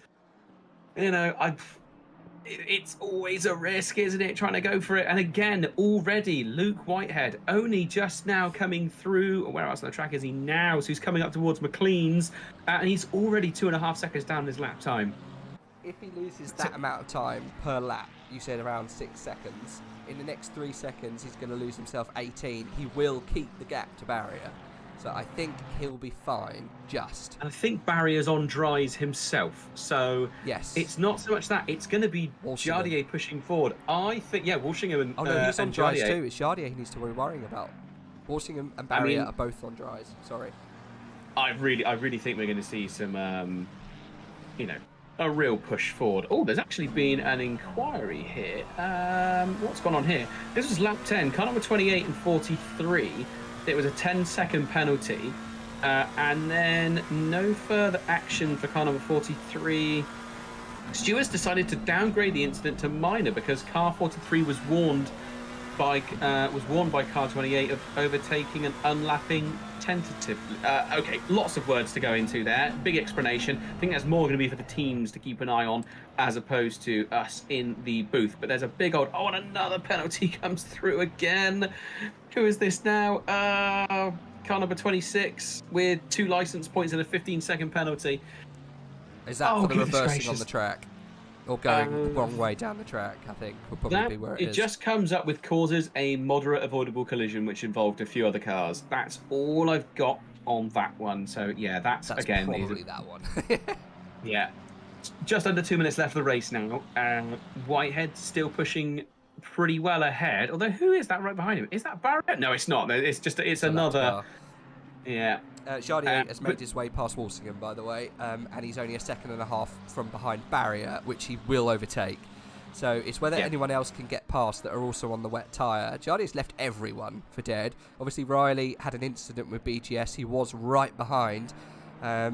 It's always a risk, isn't it, trying to go for it? And again, already Luke Whitehead only just now coming through. Where else on the track is he now? So he's coming up towards McLean's, and he's already 2.5 seconds down his lap time. If he loses that amount of time per lap, you said around 6 seconds, in the next 3 seconds he's going to lose himself 18. He will keep the gap to Barrier. So I think he'll be fine, just. And I think Barrier's on dries himself. So yes, it's not so much that. It's going to be Jardier pushing forward. I think, Walshingham and oh no, he's on dries Jardier. Too. It's Jardier he needs to be worrying about. Walshingham and Barrier are both on dries. Sorry. I really think we're going to see some, a real push forward. Oh, there's actually been an inquiry here. What's gone on here? This was lap 10, car number 28 and 43. It was a 10-second penalty, and then no further action for car number 43. Stewards decided to downgrade the incident to minor because car 43 was warned by car 28 of overtaking and unlapping tentatively. Okay, lots of words to go into there. Big explanation. I think that's more going to be for the teams to keep an eye on as opposed to us in the booth. But there's a big old... Oh, and another penalty comes through again. Who is this now? Car number 26 with 2 license points and a 15-second penalty. Is that for the reversing on the track? Or going the wrong way down the track, I think, would probably be where it is. It just comes up with causes a moderate avoidable collision, which involved a few other cars. That's all I've got on that one. So, yeah, that's again... probably that one. Yeah. Just under 2 minutes left of the race now. Whitehead still pushing pretty well ahead. Although, who is that right behind him? Is that Barrett? No, it's not. It's another... Yeah. Jardier has made his way past Walsingham, by the way, and he's only 1.5 seconds from behind Barrier, which he will overtake. So it's whether anyone else can get past that are also on the wet tyre. Jardier's left everyone for dead. Obviously, Riley had an incident with BGS. He was right behind. I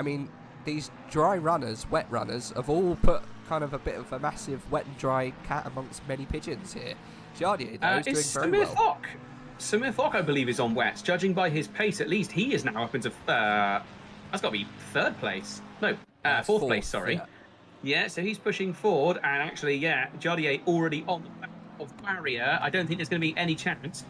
mean, these dry runners, wet runners, have all put kind of a bit of a massive wet and dry cat amongst many pigeons here. Jardier, though, is doing very well. Samir Fock, I believe, is on wets. Judging by his pace, at least, he is now up into... that's got to be 3rd place. No, 4th place, sorry. Yeah, so he's pushing forward. And actually, Jardier already on the back of Barrier. I don't think there's going to be any chance.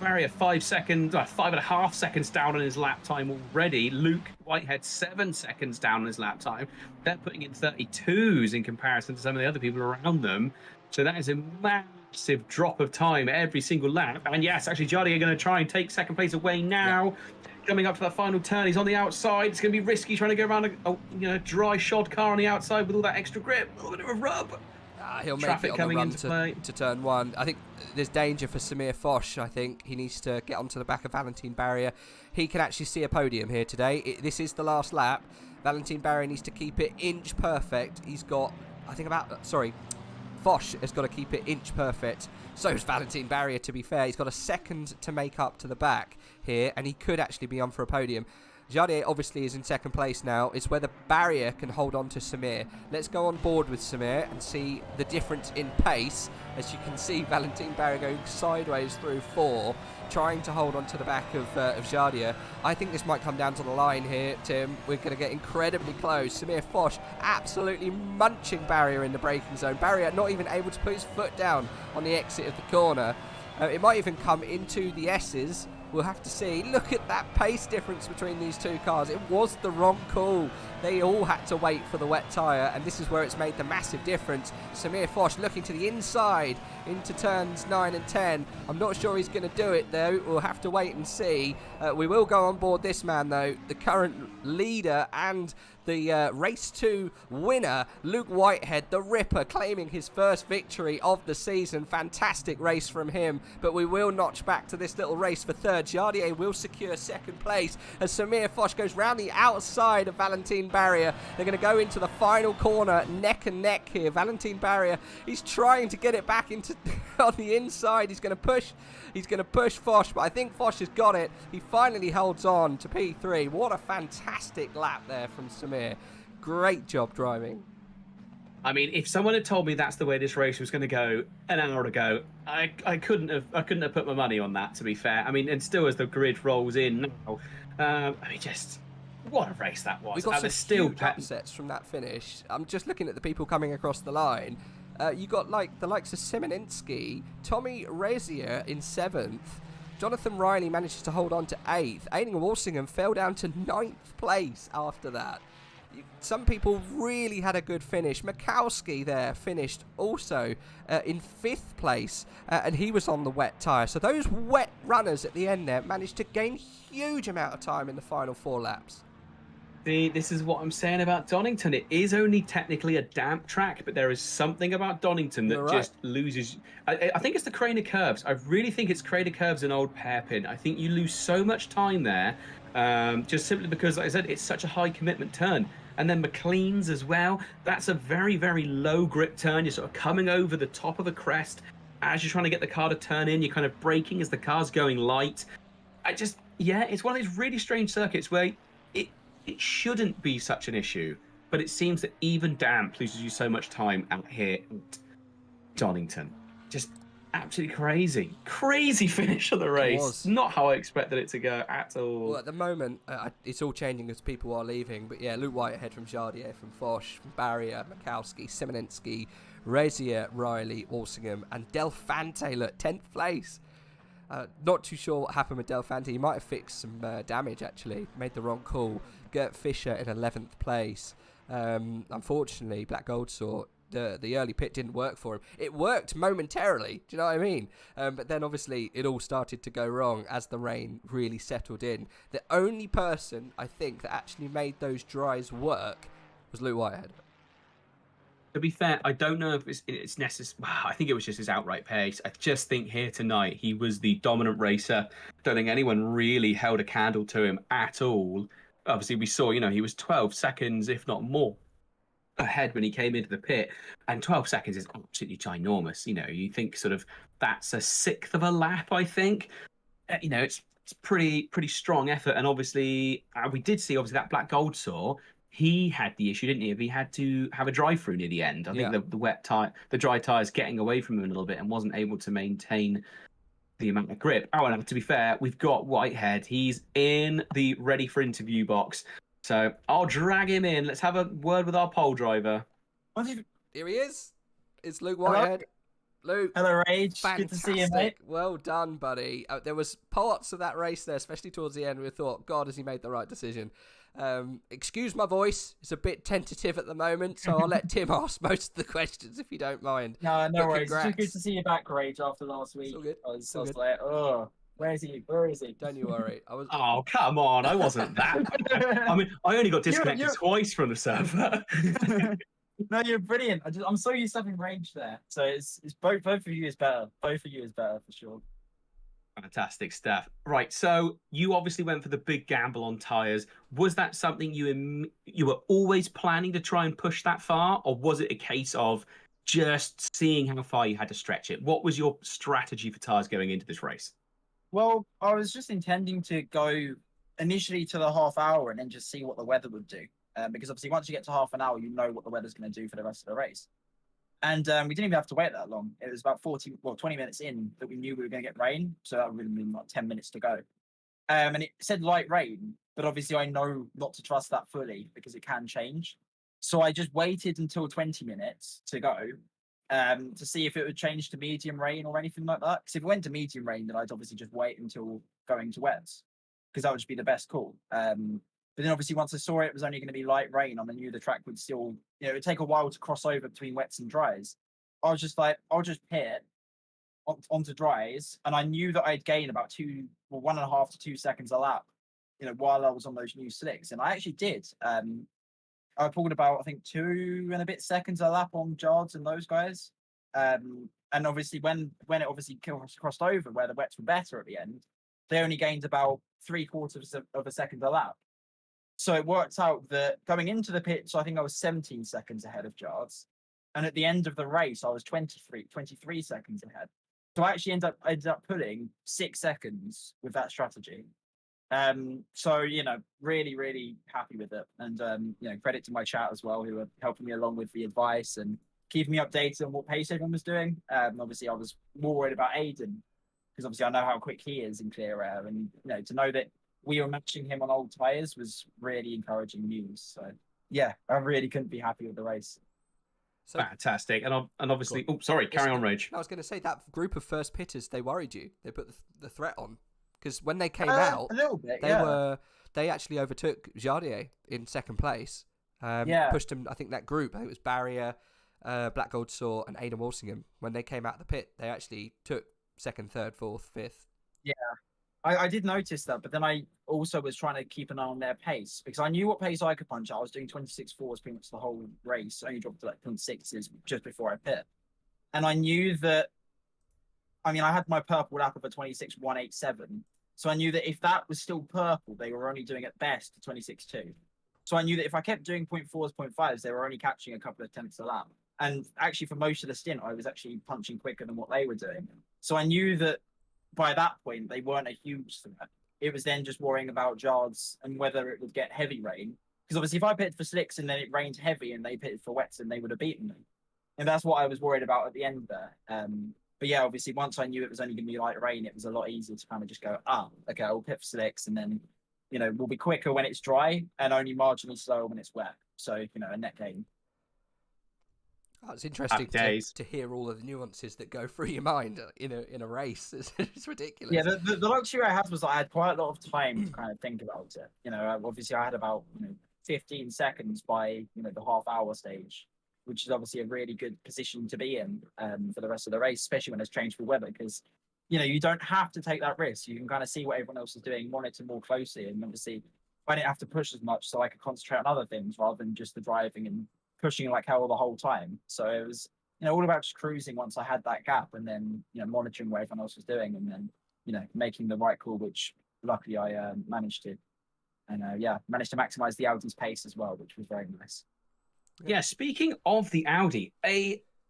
Barrier 5.5 seconds down on his lap time already. Luke Whitehead 7 seconds down on his lap time. They're putting in 32s in comparison to some of the other people around them. So that is a massive drop of time every single lap. And yes, actually, Jardier going to try and take 2nd place away now. Yeah. Coming up to that final turn, he's on the outside. It's going to be risky trying to go around a dry shod car on the outside with all that extra grip. A little bit of a rub. He'll make it on the run to turn 1. I think there's danger for Samir Foch. I think he needs to get onto the back of Valentin Barrier. He can actually see a podium here today. This is the last lap. Valentin Barrier needs to keep it inch perfect. He's got, Foch has got to keep it inch perfect. So is Valentin Barrier, to be fair. He's got a second to make up to the back here, and he could actually be on for a podium. Jardier obviously is in second place now. It's whether Barrier can hold on to Samir. Let's go on board with Samir and see the difference in pace. As you can see, Valentin Barrier going sideways through 4, trying to hold on to the back of Jardier. I think this might come down to the line here, Tim. We're going to get incredibly close. Samir Foch absolutely munching Barrier in the braking zone. Barrier not even able to put his foot down on the exit of the corner. It might even come into the S's. We'll have to see. Look at that pace difference between these two cars. It was the wrong call. They all had to wait for the wet tyre, and this is where it's made the massive difference. Samir Foch looking to the inside into turns 9 and 10. I'm not sure he's going to do it, though. We'll have to wait and see. We will go on board this man, though, the current leader and the Race 2 winner, Luke Whitehead, the Ripper, claiming his first victory of the season. Fantastic race from him, but we will notch back to this little race for third. Jardier will secure second place as Samir Foch goes round the outside of Valentin Barrier. They're going to go into the final corner neck and neck here. Valentin Barrier, he's trying to get it back into on the inside. He's going to push Foch, but I think Foch has got it. He finally holds on to P3. What a fantastic lap there from Samir. Great job driving. I mean, if someone had told me that's the way this race was going to go an hour ago, I couldn't have put my money on that, to be fair. I mean, and still as the grid rolls in now, I mean, just what a race that was. We got some huge upsets from that finish. I'm just looking at the people coming across the line. You got like the likes of Simoninski, Tommy Rezier in 7th. Jonathan Riley manages to hold on to 8th. Aidan Walsingham fell down to 9th place after that. Some people really had a good finish. Mikowski there finished also in 5th place, and he was on the wet tyre. So those wet runners at the end there managed to gain huge amount of time in the final 4 laps. See, this is what I'm saying about Donington. It is only technically a damp track, but there is something about Donington that just loses. I think it's the Craner curves. I really think it's Craner curves and old hairpin. I think you lose so much time there, just simply because, like I said, it's such a high commitment turn. And then McLean's as well. That's a very, very low grip turn. You're sort of coming over the top of a crest. As you're trying to get the car to turn in, you're kind of braking as the car's going light. It's one of those really strange circuits where it shouldn't be such an issue, but it seems that even damp loses you so much time out here at Donington. Just absolutely crazy finish of the race. Not how I expected it to go at all. Well, at the moment, it's all changing as people are leaving, but yeah, Luke Whitehead from Jardier, from Foch, from Barrier, Mikowski, Simoninski, Rezier, Riley, Walsingham, and Delfante, look, 10th place. Not too sure what happened with Delfante. He might have fixed some damage, actually. Made the wrong call. Gert Fischer in 11th place. Unfortunately, Black Gold Saw, the early pit didn't work for him. It worked momentarily, do you know what I mean? But then obviously it all started to go wrong as the rain really settled in. The only person, I think, that actually made those dries work was Luke Whitehead. To be fair, I don't know if it's necessary. I think it was just his outright pace. I just think here tonight he was the dominant racer. Don't think anyone really held a candle to him at all. Obviously, we saw, he was 12 seconds, if not more, ahead when he came into the pit. And 12 seconds is absolutely ginormous. You think sort of that's a 1/6 of a lap, I think. It's pretty strong effort. And obviously, we did see, that Black Gold Saw. He had the issue, didn't he? He had to have a drive-through near the end. I think the dry tyres getting away from him a little bit and wasn't able to maintain the amount of grip. Oh, and to be fair, we've got Whitehead. He's in the ready for interview box. So I'll drag him in. Let's have a word with our pole driver. Here he is. It's Luke Whitehead. Luke. Hello, Rage. Fantastic. Good to see you, mate. Well done, buddy. There was parts of that race there, especially towards the end, where we thought, God, has he made the right decision? Excuse my voice. It's a bit tentative at the moment, so I'll let Tim ask most of the questions if you don't mind. No worries. It's just good to see you back, Rage, after last week. It's all good. I was like, oh, where is he? Where is he? Don't you worry. Oh, come on. I wasn't that. I mean, I only got disconnected twice from the server. No, you're brilliant. I'm so used to having Rage there. So it's both of you is better. Both of you is better for sure. Fantastic stuff. Right, so you obviously went for the big gamble on tyres. Was that something you were always planning to try and push that far, or was it a case of just seeing how far you had to stretch it? What was your strategy for tyres going into this race? Well, I was just intending to go initially to the half hour and then just see what the weather would do. Because obviously once you get to half an hour, you know what the weather's going to do for the rest of the race. And we didn't even have to wait that long. It was about 20 minutes in that we knew we were going to get rain. So that would have been like 10 minutes to go. And it said light rain, but obviously I know not to trust that fully because it can change. So I just waited until 20 minutes to go to see if it would change to medium rain or anything like that. Because if it went to medium rain, then I'd obviously just wait until going to wets because that would just be the best call. But then obviously once I saw it was only going to be light rain, and I knew the track would still, it would take a while to cross over between wets and dries. I was just like, I'll just pit onto dries, and I knew that I'd gain about 1.5 to 2 seconds a lap, while I was on those new slicks, and I actually did. I pulled about, I think, 2 and a bit seconds a lap on Jards and those guys. And obviously when it obviously crossed over where the wets were better at the end, they only gained about 3/4 of a second a lap. So it worked out that going into the pits, I think I was 17 seconds ahead of Jards. And at the end of the race, I was 23 seconds ahead. So I actually ended up pulling 6 seconds with that strategy. So, really, really happy with it. And, credit to my chat as well, who are helping me along with the advice and keeping me updated on what pace everyone was doing. Obviously, I was more worried about Aiden because obviously I know how quick he is in clear air. And, to know that we were matching him on old tyres was really encouraging news. So, yeah, I really couldn't be happy with the race. So, fantastic. And obviously, sorry, carry on, Rage. I was going to say that group of first pitters, they worried you. They put the threat on. Because when they came out, a little bit, they actually overtook Jardier in second place. Pushed him. I think that group. I think it was Barrier, Black Gold Saw, and Aidan Walsingham. When they came out of the pit, they actually took second, third, fourth, fifth. Yeah, I did notice that, but then I also was trying to keep an eye on their pace because I knew what pace I could punch. I was doing 26.4s pretty much the whole race. I only dropped to like 0.6s just before I pit, and I knew that. I mean, I had my purple lap of a 26.187. So I knew that if that was still purple, they were only doing at best a 26.2. So I knew that if I kept doing 0.4s, 0.5s, they were only catching a couple of tenths a lap. And actually, for most of the stint, I was actually punching quicker than what they were doing. So I knew that by that point, they weren't a huge threat. It was then just worrying about Jards and whether it would get heavy rain. Because obviously, if I pitted for slicks and then it rained heavy and they pitted for wets, then they would have beaten me. And that's what I was worried about at the end there. But yeah, obviously, once I knew it was only going to be light rain, it was a lot easier to kind of just go, okay, I'll pit for slicks, and then, we'll be quicker when it's dry and only marginally slower when it's wet. So, a net gain. Oh, it's interesting to hear all of the nuances that go through your mind in a race. It's ridiculous. Yeah, the luxury I had was I had quite a lot of time to kind of think about it. Obviously, I had about 15 seconds by the half-hour stage, which is obviously a really good position to be in for the rest of the race, especially when it's changed for weather, because, you don't have to take that risk. You can kind of see what everyone else is doing, monitor more closely, and obviously I didn't have to push as much, so I could concentrate on other things rather than just the driving and pushing like hell the whole time. So it was, all about just cruising once I had that gap, and then, monitoring what everyone else was doing, and then, making the right call, which luckily I managed to. And managed to maximize the Audi's pace as well, which was very nice. Yeah, speaking of the Audi,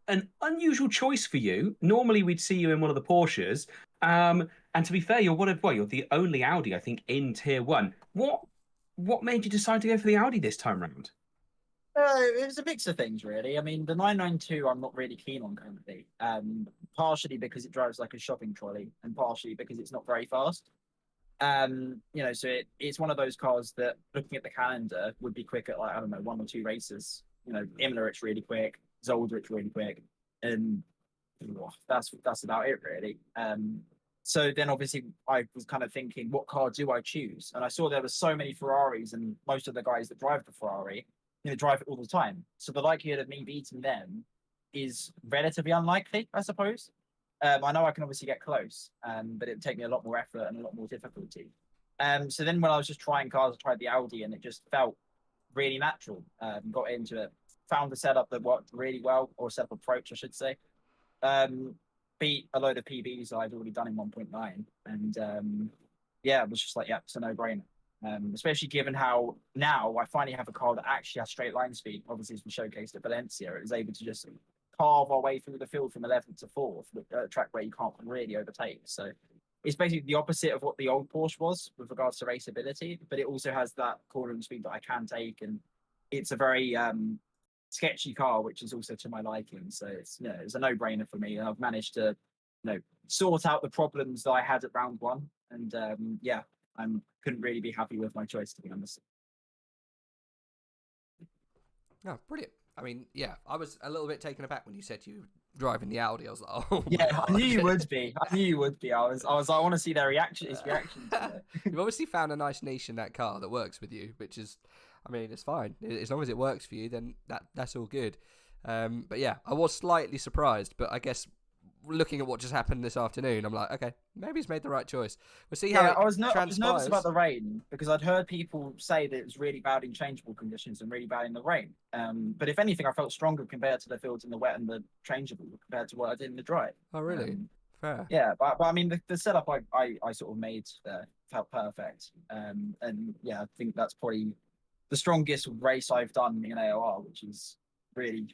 an unusual choice for you. Normally, we'd see you in one of the Porsches. And to be fair, you're the only Audi, I think, in Tier 1. What made you decide to go for the Audi this time round? It was a mix of things, really. I mean, the 992 I'm not really keen on currently. Partially because it drives like a shopping trolley, and partially because it's not very fast. So it's one of those cars that, looking at the calendar, would be quick at, like, I don't know, 1 or 2 races. Imola, it's really quick. Zolder, it's really quick. And that's about it, really. So then obviously I was kind of thinking, what car do I choose? And I saw there were so many Ferraris, and most of the guys that drive the Ferrari, drive it all the time. So the likelihood of me beating them is relatively unlikely, I suppose. I know I can obviously get close, but it'd take me a lot more effort and a lot more difficulty. So then when I was just trying cars, I tried the Audi, and it just felt really natural. Got into it, found a setup that worked really well, or setup approach, I should say. Beat a load of PBs that I'd already done in 1.9, and it was just like, yeah, it's a no-brainer. Especially given how now I finally have a car that actually has straight line speed. Obviously, as we showcased at Valencia, it was able to just carve our way through the field from 11th to 4th, with a track where you can't really overtake. So it's basically the opposite of what the old Porsche was with regards to raceability, but it also has that cornering speed that I can take, and it's a very sketchy car, which is also to my liking. So it's it's a no-brainer for me, and I've managed to sort out the problems that I had at round one, and yeah, I couldn't really be happy with my choice, to be honest. Oh, brilliant. I mean, yeah, I was a little bit taken aback when you said you were driving the Audi. I was like, oh, my Yeah, God. I knew you would be. I knew you would be. I was like, I want to see their reaction. His reaction to it. You've obviously found a nice niche in that car that works with you, which is, I mean, it's fine. As long as it works for you, then that's all good. But yeah, I was slightly surprised, but I guess looking at what just happened this afternoon, I'm like, okay, maybe he's made the right choice. We'll see how it I was transpires. nervous about the rain because I'd heard people say that it was really bad in changeable conditions and really bad in the rain. But if anything, I felt stronger compared to the fields in the wet and the changeable compared to what I did in the dry. Oh, really? Fair. Yeah, but I mean, the setup I sort of made there felt perfect. And yeah, I think that's probably the strongest race I've done in AOR, which is really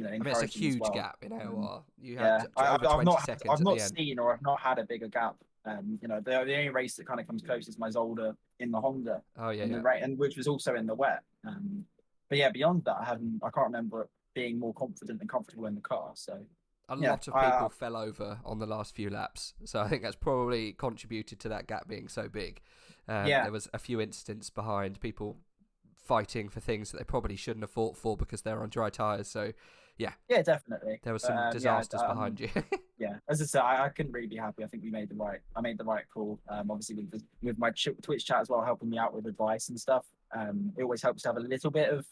I mean, it's a huge gap in AOR. You had I've over 20 not seconds I've at not the end. seen or I've not had a bigger gap. The only race that kind of comes close is my Zolder in the Honda. Oh yeah, in the rain, and which was also in the wet. But yeah, beyond that, I can't remember it being more confident and comfortable in the car. So a lot of people fell over on the last few laps, so I think that's probably contributed to that gap being so big. There was a few incidents behind people fighting for things that they probably shouldn't have fought for because they're on dry tyres. So yeah, definitely. There were some disasters behind you. Yeah, as I said, I couldn't really be happy. I think I made the right call. Obviously with my Twitch chat as well, helping me out with advice and stuff. It always helps to have a little bit of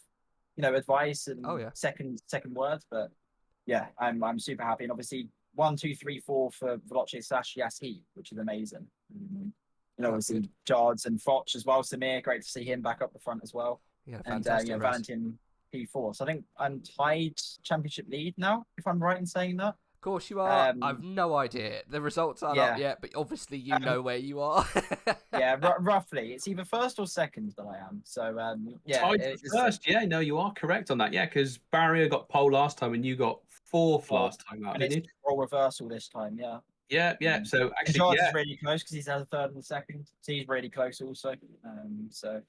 advice and second words. But yeah, I'm super happy. And obviously 1, 2, 3, 4 for Veloce/Yassi, which is amazing. Obviously Jards and Foch as well. Samir, great to see him back up the front as well. Yeah, and fantastic race. Valentin P4. So I think I'm tied championship lead now, if I'm right in saying that. Of course you are. I've no idea. The results aren't up yet, but obviously you know where you are. Yeah, roughly. It's either first or second that I am. So yeah, tied first. Yeah, no, you are correct on that. Yeah, because Barrier got pole last time and you got fourth last time out, didn't you? Role reversal this time. Yeah. Yeah. So actually, Jards is really close because he's had a third and a second. So he's really close also. So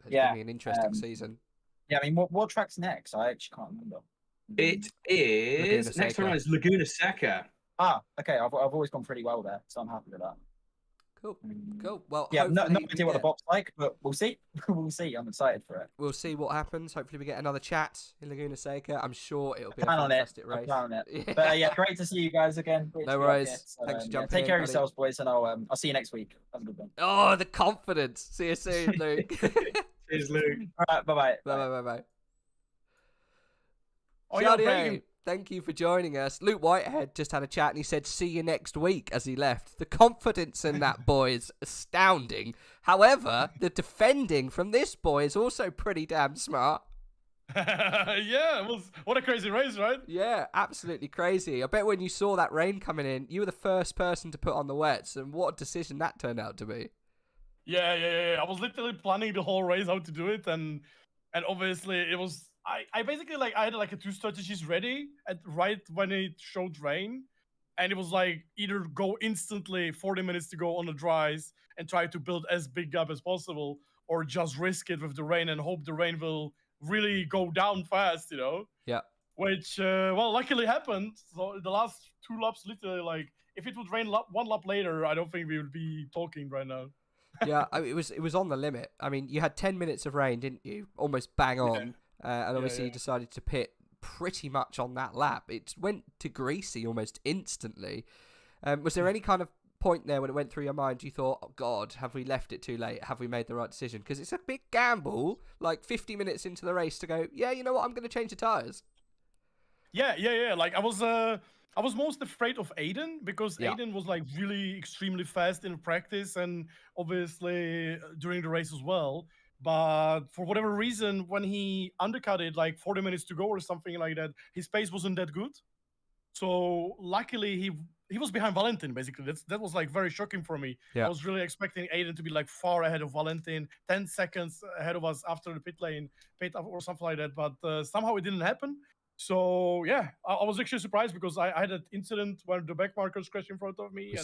it's gonna be an interesting season. Yeah, I mean, what track's next? I actually can't remember. It is next one is Laguna Seca. Ah, okay. I've always gone pretty well there, so I'm happy with that. Cool. Well, yeah, no idea what the bob's like, but we'll see. We'll see. I'm excited for it. We'll see what happens. Hopefully, we get another chat in Laguna Seca. I'm sure it'll be a fantastic race. Plan on it. But yeah, great to see you guys again. No worries. So, Thanks for jumping take care in, of yourselves, boys, and I'll see you next week. Have a good one. Oh, the confidence. See you soon, Luke. Cheers, Luke. All right, bye. Bye. Oh, Shadi, thank you for joining us. Luke Whitehead just had a chat and he said, see you next week as he left. The confidence in that boy is astounding. However, the defending from this boy is also pretty damn smart. Yeah, what a crazy race, right? Yeah, absolutely crazy. I bet when you saw that rain coming in, you were the first person to put on the wets, and what a decision that turned out to be. Yeah. I was literally planning the whole race how to do it, and obviously it was. I basically I had like 2 strategies ready right when it showed rain, and it was like either go instantly 40 minutes to go on the dries and try to build as big gap as possible, or just risk it with the rain and hope the rain will really go down fast, Yeah. Which luckily happened. So the last 2 laps, literally if it would rain 1 lap later, I don't think we would be talking right now. Yeah, it was on the limit. I mean, you had 10 minutes of rain, didn't you? Almost bang on. Yeah. And obviously you decided to pit pretty much on that lap. It went to greasy almost instantly. Was there any kind of point there when it went through your mind you thought, oh God, have we left it too late? Have we made the right decision? Because it's a big gamble, 50 minutes into the race to go, yeah, you know what, I'm going to change the tyres. Yeah. I was most afraid of Aiden because Aiden was really extremely fast in practice and obviously during the race as well. But for whatever reason, when he undercut it 40 minutes to go or something like that, his pace wasn't that good. So luckily he was behind Valentin, basically. That was very shocking for me. Yeah. I was really expecting Aiden to be far ahead of Valentin, 10 seconds ahead of us after the pit or something like that. But somehow it didn't happen. So yeah, I was actually surprised because I had an incident where the back markers crashed in front of me.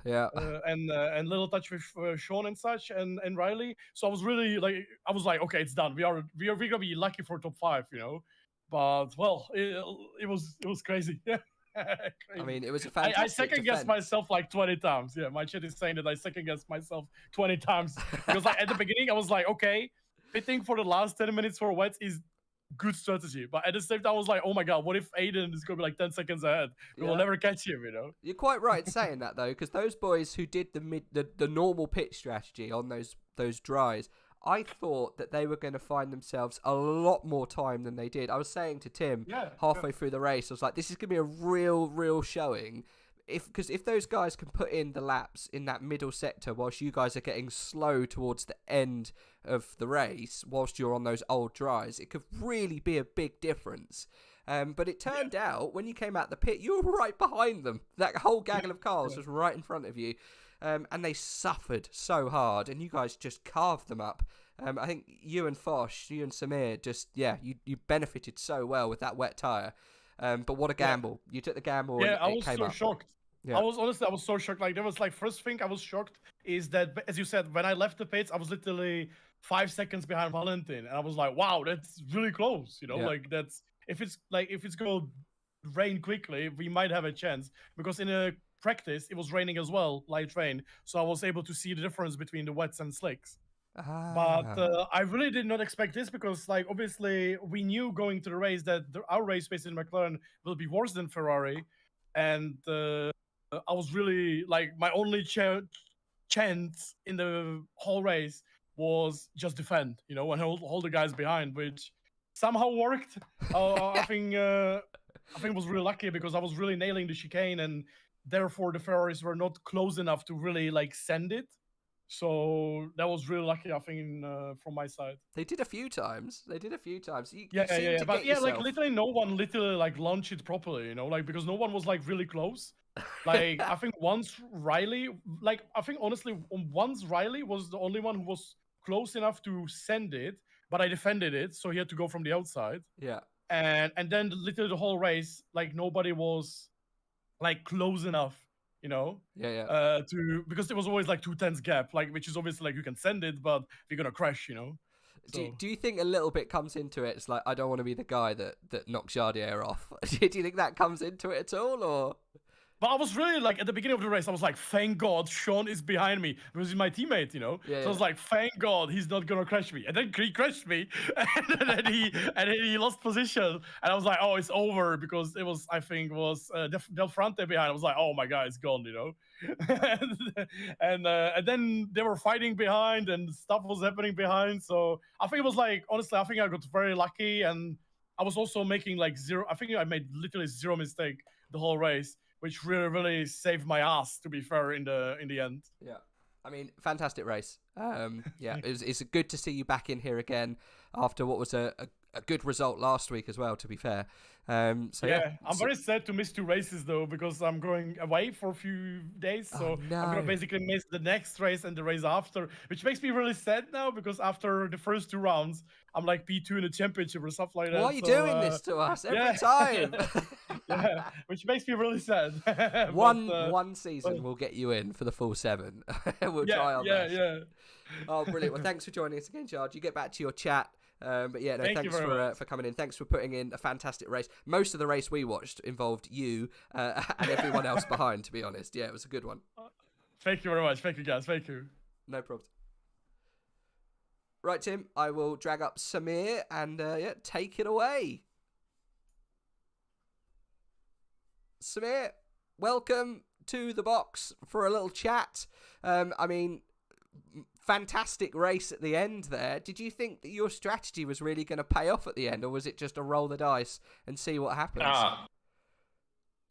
Yeah. And little touch with Sean and such and Riley. So I was really like, okay, it's done. We're gonna be lucky for top 5, you know. But well, it was crazy. Yeah. I mean, it was a fantastic I second guessed defense. myself like 20 times. Yeah, my chat is saying that I second guessed myself 20 times because like, at the beginning I was like, okay, pitting for the last 10 minutes for wets is good strategy, but at the same time I was like, oh my god, what if Aiden is gonna be like 10 seconds ahead? We'll never catch him, you know. You're quite right in saying that though, because those boys who did the normal pitch strategy on those dries, I thought that they were going to find themselves a lot more time than they did. I was saying to Tim halfway through the race, I was like, this is going to be a real showing. Because if those guys can put in the laps in that middle sector whilst you guys are getting slow towards the end of the race, whilst you're on those old dries, it could really be a big difference. But it turned out when you came out the pit, you were right behind them. That whole gaggle of cars was right in front of you. And they suffered so hard, and you guys just carved them up. I think you and Fosh, you and Samir, just, you benefited so well with that wet tyre. But what a gamble. You took the gamble and I it was came so up. shocked. Yeah. I was so shocked. Like, there was like, first thing I was shocked is that, as you said, when I left the pits, I was literally 5 seconds behind Valentin. And I was like, wow, that's really close. You know, like that's, if it's going to rain quickly, we might have a chance. Because in a practice, it was raining as well, light rain. So I was able to see the difference between the wets and slicks. But I really did not expect this because, like, obviously we knew going to the race that our race pace in McLaren will be worse than Ferrari. And I was really, like, my only chance in the whole race was just defend, you know, and hold the guys behind, which somehow worked. I think I was really lucky because I was really nailing the chicane, and therefore the Ferraris were not close enough to really like send it. So that was really lucky, I think, from my side. They did a few times. You But yourself. like literally no one like launched it properly, you know, like because no one was like really close. Like I think once Riley, like I think honestly once Riley was the only one who was close enough to send it, but I defended it, so he had to go from the outside. Yeah. And then literally the whole race, like nobody was like close enough, you know, because there was always like 2/10 gap, like, which is obviously like you can send it, but you're gonna crash, you know. So. Do you think a little bit comes into it? It's like, I don't want to be the guy that knocks Jardier off. Do you think that comes into it at all, or? But I was really like, at the beginning of the race, I was like, thank God Sean is behind me because he's my teammate, you know. So I was like, thank God he's not gonna crash me. And then he crashed me, and then he lost position, and I was like, oh, it's over because it was, I think, Del Frante behind. I was like, oh my God, it's gone, you know. and then they were fighting behind, and stuff was happening behind. So I think it was like, honestly, I think I got very lucky, and I was also making like zero. I think I made literally zero mistake the whole race, which really saved my ass, to be fair, in the end. Yeah, I mean, fantastic race. It's good to see you back in here again after what was a good result last week as well, to be fair. I'm very sad to miss 2 races though, because I'm going away for a few days, so I'm gonna basically miss the next race and the race after, which makes me really sad now, because after the first 2 rounds I'm like P2 in the championship or stuff like that. Why are you doing this to us every time? Which makes me really sad. One season will get you in for the full 7. We'll try our best. Oh, brilliant. Well, thanks for joining us again, Charles. You get back to your chat. Thanks for coming in. Thanks for putting in a fantastic race. Most of the race we watched involved you and everyone else behind, to be honest. Yeah, it was a good one. Thank you very much. Thank you, guys. Thank you. No problems. Right, Tim, I will drag up Samir and take it away. Samir, welcome to the box for a little chat. Fantastic race at the end there. Did you think that your strategy was really going to pay off at the end, or was it just a roll the dice and see what happens?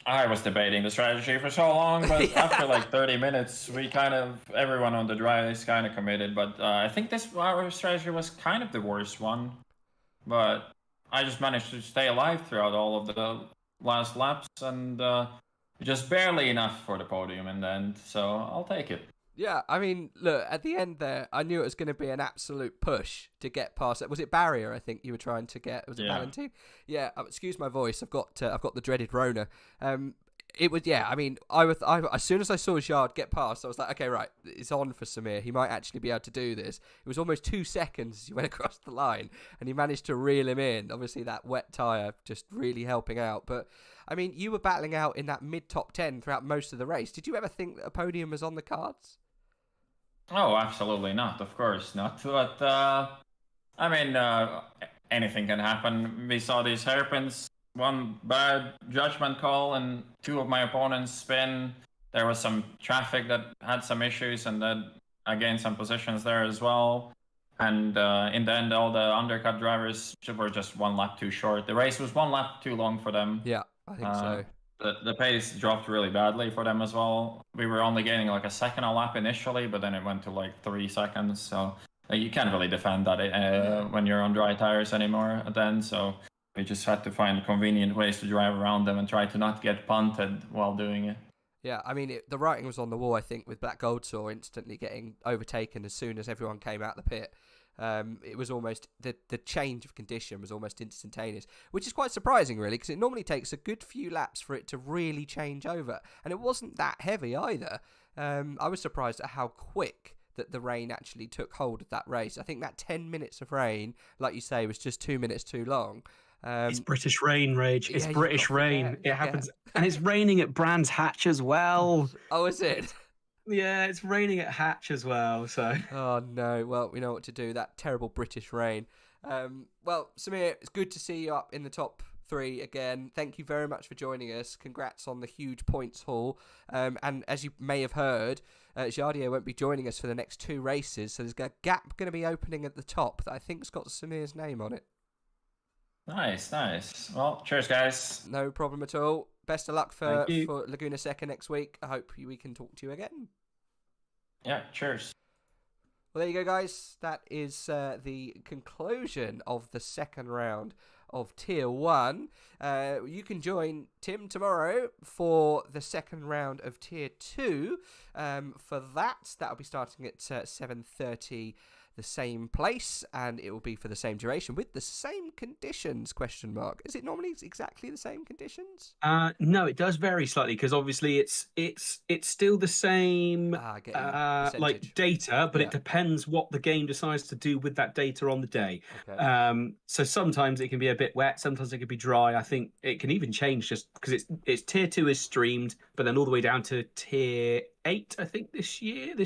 I was debating the strategy for so long, but after like 30 minutes, everyone on the drive is kind of committed. But I think our strategy was kind of the worst one. But I just managed to stay alive throughout all of the last laps, and just barely enough for the podium in the end. So I'll take it. Yeah, I mean, look, at the end there, I knew it was going to be an absolute push to get past it. Was it Barrier, I think you were trying to get? Was it Valentine? Yeah, excuse my voice. I've got the dreaded Rona. It was, yeah, I mean, I as soon as I saw Jard get past, I was like, okay, right, it's on for Samir. He might actually be able to do this. It was almost 2 seconds as he went across the line, and he managed to reel him in. Obviously, that wet tyre just really helping out. But, I mean, you were battling out in that mid-top 10 throughout most of the race. Did you ever think that a podium was on the cards? Oh, absolutely not. Of course not. But, I mean, anything can happen. We saw these hairpins. One bad judgment call and 2 of my opponents spin. There was some traffic that had some issues, and then I gained some positions there as well. And in the end, all the undercut drivers were just 1 lap too short. The race was 1 lap too long for them. Yeah, I think so. The pace dropped really badly for them as well. We were only gaining like a second a lap initially, but then it went to like 3 seconds. So you can't really defend that when you're on dry tires anymore then. So we just had to find convenient ways to drive around them and try to not get punted while doing it. Yeah, I mean, the writing was on the wall, I think, with Black Goldsaw instantly getting overtaken as soon as everyone came out the pit. It was almost, the change of condition was almost instantaneous, which is quite surprising, really, because it normally takes a good few laps for it to really change over. And it wasn't that heavy either. I was surprised at how quick that the rain actually took hold of that race. I think that 10 minutes of rain, like you say, was just 2 minutes too long. It's British rain, Rage. It's yeah, British rain. It happens. And it's raining at Brands Hatch as well. Oh, is it? Yeah, it's raining at Hatch as well. So. Oh, no. Well, we know what to do. That terrible British rain. Well, Samir, it's good to see you up in the top 3 again. Thank you very much for joining us. Congrats on the huge points haul. And as you may have heard, Jardier won't be joining us for the next 2 races. So there's a gap going to be opening at the top that I think's got Samir's name on it. Nice. Well, cheers, guys. No problem at all. Best of luck for Laguna Seca next week. I hope we can talk to you again. Yeah, cheers. Well, there you go, guys. That is the conclusion of the second round of Tier 1. You can join Tim tomorrow for the second round of Tier 2. For that'll be starting at 7:30 the same place, and it will be for the same duration with the same conditions, ? Is it normally exactly the same conditions? No, it does vary slightly, because obviously it's still the same like data, but it depends what the game decides to do with that data on the day. Okay. So sometimes it can be a bit wet, sometimes it can be dry. I think it can even change just because it's Tier 2 is streamed, but then all the way down to Tier 8, I think, this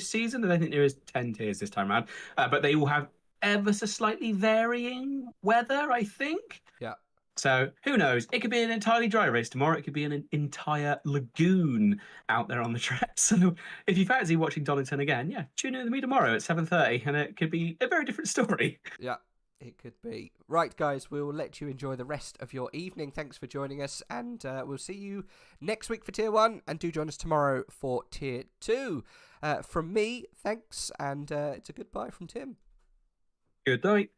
season. I don't think there is 10 tiers this time around. But they will have ever so slightly varying weather, I think. Yeah. So who knows? It could be an entirely dry race tomorrow. It could be an entire lagoon out there on the track. So if you fancy watching Donington again, tune in with me tomorrow at 7:30, and it could be a very different story. Yeah. It could be. Right, guys, we'll let you enjoy the rest of your evening. Thanks for joining us, and we'll see you next week for Tier 1, and do join us tomorrow for Tier 2. From me, thanks, and it's a goodbye from Tim. Good night.